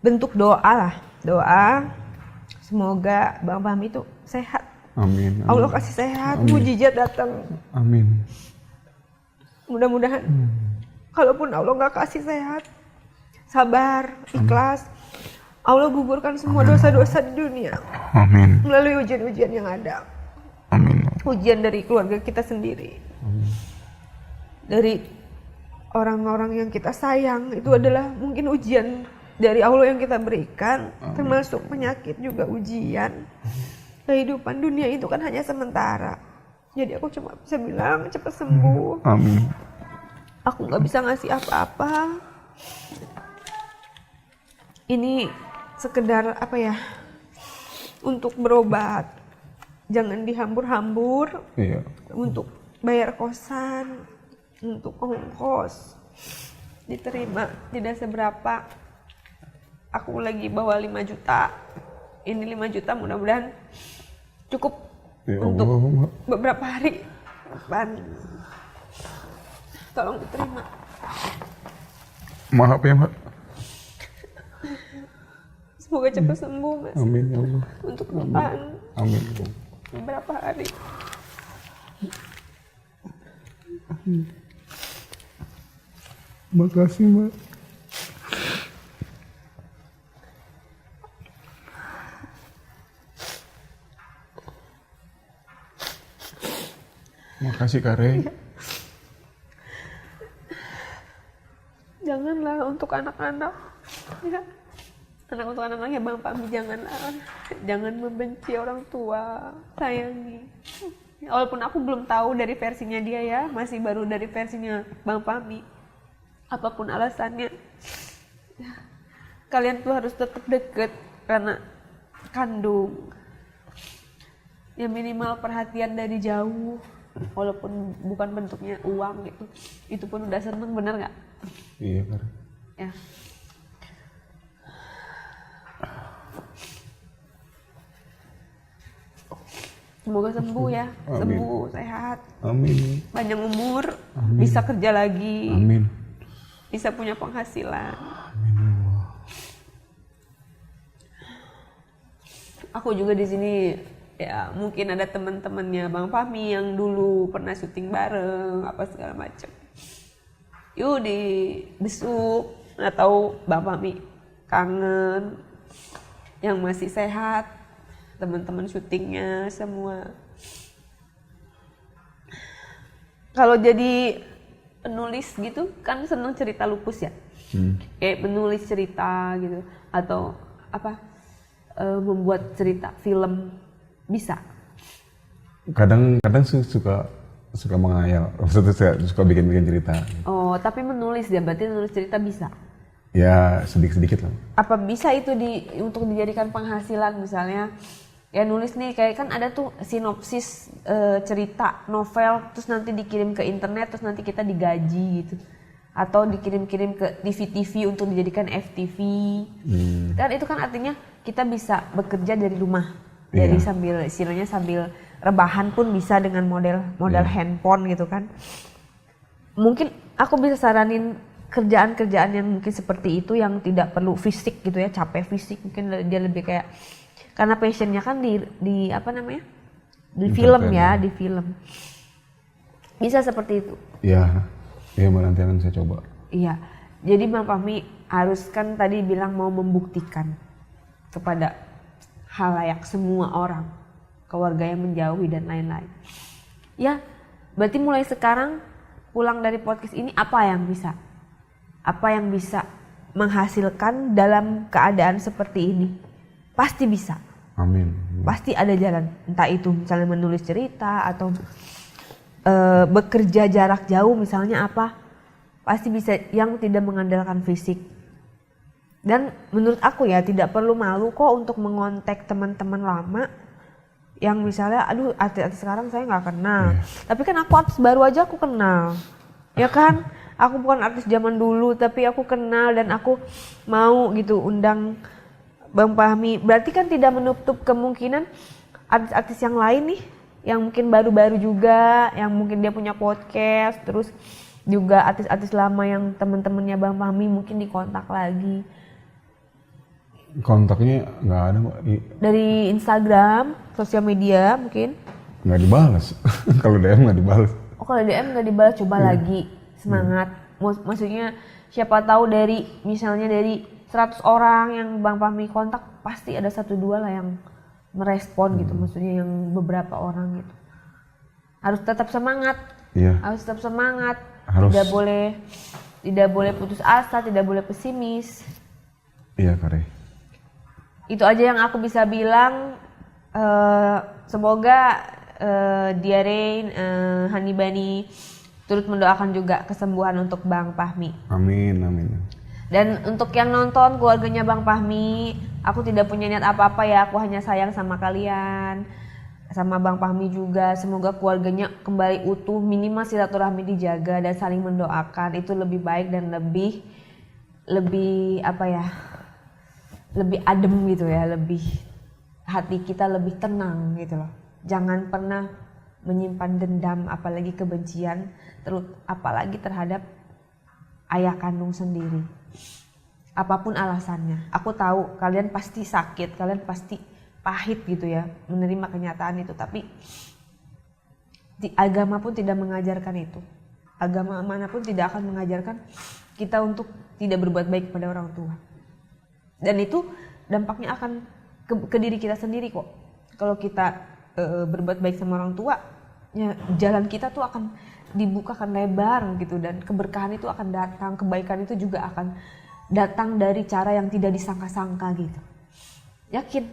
[SPEAKER 1] bentuk doa lah. Doa semoga Bang Fahmi itu sehat.
[SPEAKER 2] Amin.
[SPEAKER 1] Allah kasih sehat, mujizat datang.
[SPEAKER 2] Amin.
[SPEAKER 1] Mudah-mudahan kalaupun Allah nggak kasih sehat, sabar, ikhlas, Allah gugurkan semua dosa-dosa di dunia.
[SPEAKER 2] Amin.
[SPEAKER 1] Melalui ujian-ujian yang ada.
[SPEAKER 2] Amin.
[SPEAKER 1] Ujian dari keluarga kita sendiri. Dari orang-orang yang kita sayang, itu adalah mungkin ujian dari Allah yang kita berikan. Termasuk penyakit juga ujian. Kehidupan dunia itu kan hanya sementara. Jadi aku cuma bisa bilang cepat sembuh.
[SPEAKER 2] Amin.
[SPEAKER 1] Aku nggak bisa ngasih apa-apa. Ini sekedar untuk berobat. Jangan dihambur-hambur.
[SPEAKER 2] Iya.
[SPEAKER 1] Untuk bayar kosan, untuk ongkos diterima tidak seberapa. Aku lagi bawa 5 juta. Ini 5 juta mudah-mudahan cukup
[SPEAKER 2] Ya
[SPEAKER 1] untuk
[SPEAKER 2] Allah,
[SPEAKER 1] beberapa hari depan. Tolong diterima.
[SPEAKER 2] Maaf ya, Mbak.
[SPEAKER 1] Semoga cepat sembuh, Mas.
[SPEAKER 2] Amin ya Allah.
[SPEAKER 1] Untuk depan
[SPEAKER 2] Amin.
[SPEAKER 1] beberapa hari.
[SPEAKER 2] Makasih, Mbak. Makasih Kak Rey.
[SPEAKER 1] Janganlah untuk anak-anak, ya. Untuk anak-anaknya Bang Fahmi, jangan membenci orang tua, sayangi. Walaupun aku belum tahu dari versinya dia ya, masih baru dari versinya Bang Fahmi. Apapun alasannya, kalian tuh harus tetap deket karena kandung. Ya minimal perhatian dari jauh, walaupun bukan bentuknya uang gitu, itu pun udah seneng, bener nggak?
[SPEAKER 2] Iya Kak.
[SPEAKER 1] Ya. Semoga sembuh ya.
[SPEAKER 2] Amin.
[SPEAKER 1] Sembuh, sehat,
[SPEAKER 2] Amin.
[SPEAKER 1] panjang umur,
[SPEAKER 2] Amin.
[SPEAKER 1] bisa kerja lagi,
[SPEAKER 2] Amin.
[SPEAKER 1] bisa punya penghasilan.
[SPEAKER 2] Amin ya Allah.
[SPEAKER 1] Aku juga di sini ya mungkin ada teman-temannya Bang Fahmi yang dulu pernah syuting bareng apa segala macam. Yuk di besuk atau Bang Fahmi kangen yang masih sehat, teman-teman syutingnya semua. Kalau jadi penulis gitu kan seneng cerita lupus ya, kayak menulis cerita gitu atau membuat cerita film bisa.
[SPEAKER 2] Kadang suka menghayal, maksudnya saya suka bikin cerita.
[SPEAKER 1] Oh, tapi menulis ya, berarti menulis cerita bisa.
[SPEAKER 2] Ya sedikit lah.
[SPEAKER 1] Apa bisa itu untuk dijadikan penghasilan, misalnya
[SPEAKER 3] ya nulis nih kayak kan ada tuh sinopsis cerita novel terus nanti dikirim ke internet terus nanti kita digaji gitu atau dikirim-kirim ke TV-TV untuk dijadikan FTV. Dan itu kan artinya kita bisa bekerja dari rumah. Jadi sambil istilahnya sambil rebahan pun bisa dengan model handphone gitu kan. Mungkin aku bisa saranin kerjaan-kerjaan yang mungkin seperti itu yang tidak perlu fisik gitu ya, capek fisik, mungkin dia lebih kayak karena passionnya kan di apa namanya? Di film ya, di film. Bisa seperti itu.
[SPEAKER 2] Iya. Iya, nanti akan saya coba.
[SPEAKER 3] Iya. Jadi Bang Fahmi harus kan tadi bilang mau membuktikan kepada khalayak semua orang, keluarga yang menjauhi dan lain-lain. Ya, berarti mulai sekarang pulang dari podcast ini apa yang bisa menghasilkan dalam keadaan seperti ini? Pasti bisa.
[SPEAKER 2] Amin.
[SPEAKER 3] Pasti ada jalan. Entah itu misalnya menulis cerita atau bekerja jarak jauh misalnya apa. Pasti bisa yang tidak mengandalkan fisik. Dan menurut aku ya tidak perlu malu kok untuk mengontak teman-teman lama yang misalnya aduh artis-artis sekarang saya nggak kenal. Tapi kan aku artis baru aja aku kenal. Ya kan? Aku bukan artis zaman dulu tapi aku kenal dan aku mau gitu undang Bang Fahmi. Berarti kan tidak menutup kemungkinan artis-artis yang lain nih yang mungkin baru-baru juga, yang mungkin dia punya podcast, terus juga artis-artis lama yang teman-temannya Bang Fahmi mungkin dikontak lagi.
[SPEAKER 2] Kontaknya nggak ada, Mbak.
[SPEAKER 3] Dari Instagram, sosial media mungkin?
[SPEAKER 2] Nggak dibalas. Kalau DM nggak dibalas.
[SPEAKER 3] Oh kalau DM nggak dibalas, coba lagi. Semangat. Maksudnya siapa tahu dari misalnya dari 100 orang yang Bang Fahmi kontak, pasti ada 1-2 lah yang merespon gitu. Maksudnya yang beberapa orang gitu. Harus tetap semangat.
[SPEAKER 2] Iya.
[SPEAKER 3] Harus tetap semangat.
[SPEAKER 2] Harus.
[SPEAKER 3] Tidak boleh putus asa, tidak boleh pesimis.
[SPEAKER 2] Iya, Kare.
[SPEAKER 3] Itu aja yang aku bisa bilang. Semoga Diarain, Hanibani turut mendoakan juga kesembuhan untuk Bang Fahmi.
[SPEAKER 2] Amin, amin.
[SPEAKER 3] Dan untuk yang nonton keluarganya Bang Fahmi, aku tidak punya niat apa-apa ya, aku hanya sayang sama kalian, sama Bang Fahmi juga. Semoga keluarganya kembali utuh, minimal silaturahmi dijaga dan saling mendoakan. Itu lebih baik dan lebih apa ya, lebih adem gitu ya, lebih hati kita lebih tenang gitu loh. Jangan pernah menyimpan dendam, apalagi kebencian, apalagi terhadap ayah kandung sendiri. Apapun alasannya, aku tahu kalian pasti sakit, kalian pasti pahit gitu ya menerima kenyataan itu, tapi agama pun tidak mengajarkan itu. Agama manapun tidak akan mengajarkan kita untuk tidak berbuat baik kepada orang tua. Dan itu dampaknya akan ke diri kita sendiri kok. Kalau kita berbuat baik sama orang tua, ya jalan kita tuh akan dibukakan lebar gitu, dan keberkahan itu akan datang, kebaikan itu juga akan datang dari cara yang tidak disangka-sangka gitu. Yakin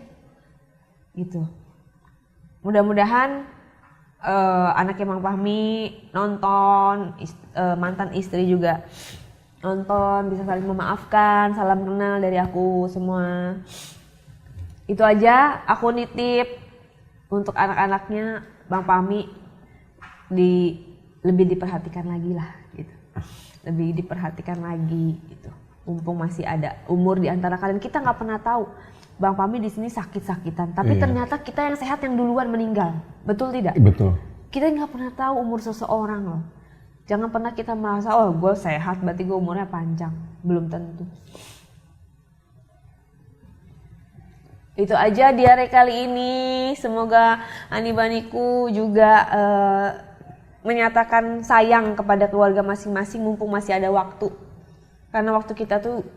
[SPEAKER 3] gitu. Mudah-mudahan anaknya Bang Fahmi nonton, mantan istri juga nonton, bisa saling memaafkan. Salam kenal dari aku semua. Itu aja, aku nitip untuk anak-anaknya Bang Fahmi lebih diperhatikan lagi lah gitu. Lebih diperhatikan lagi gitu. Mumpung masih ada umur di antara kalian, kita nggak pernah tahu Bang Fahmi di sini sakit-sakitan, tapi ternyata kita yang sehat yang duluan meninggal, betul tidak?
[SPEAKER 2] Betul.
[SPEAKER 3] Kita nggak pernah tahu umur seseorang loh. Jangan pernah kita merasa oh gue sehat berarti gue umurnya panjang, belum tentu. Itu aja diare kali ini. Semoga Hanibaniku juga menyatakan sayang kepada keluarga masing-masing mumpung masih ada waktu. Karena waktu kita tuh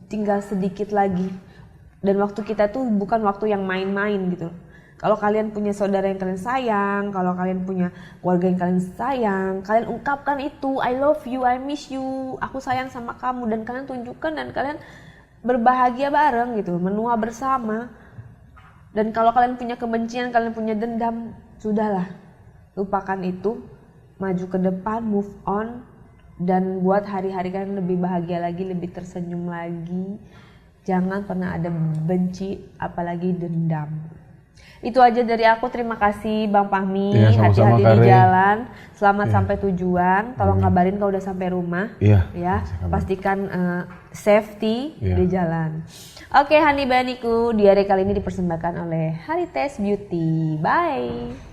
[SPEAKER 3] tinggal sedikit lagi. Dan waktu kita tuh bukan waktu yang main-main gitu. Kalau kalian punya saudara yang kalian sayang, kalau kalian punya keluarga yang kalian sayang, kalian ungkapkan itu, I love you, I miss you, aku sayang sama kamu, dan kalian tunjukkan dan kalian berbahagia bareng gitu, menua bersama. Dan kalau kalian punya kebencian, kalian punya dendam, sudahlah, lupakan itu, maju ke depan, move on, dan buat hari-hari kalian lebih bahagia lagi, lebih tersenyum lagi. Jangan pernah ada benci, apalagi dendam.
[SPEAKER 1] Itu aja dari aku. Terima kasih Bang Fahmi.
[SPEAKER 2] Iya, sama-sama,
[SPEAKER 1] Hati-hati
[SPEAKER 2] Kak
[SPEAKER 1] di
[SPEAKER 2] Rey.
[SPEAKER 1] jalan. Selamat sampai tujuan. Tolong kabarin kalau udah sampai rumah.
[SPEAKER 2] Iya.
[SPEAKER 1] Ya,
[SPEAKER 2] saya kabarin.
[SPEAKER 1] pastikan safety
[SPEAKER 2] Iya.
[SPEAKER 1] di jalan. Oke, Hani Baniku, diare kali ini dipersembahkan oleh Harites Beauty. Bye.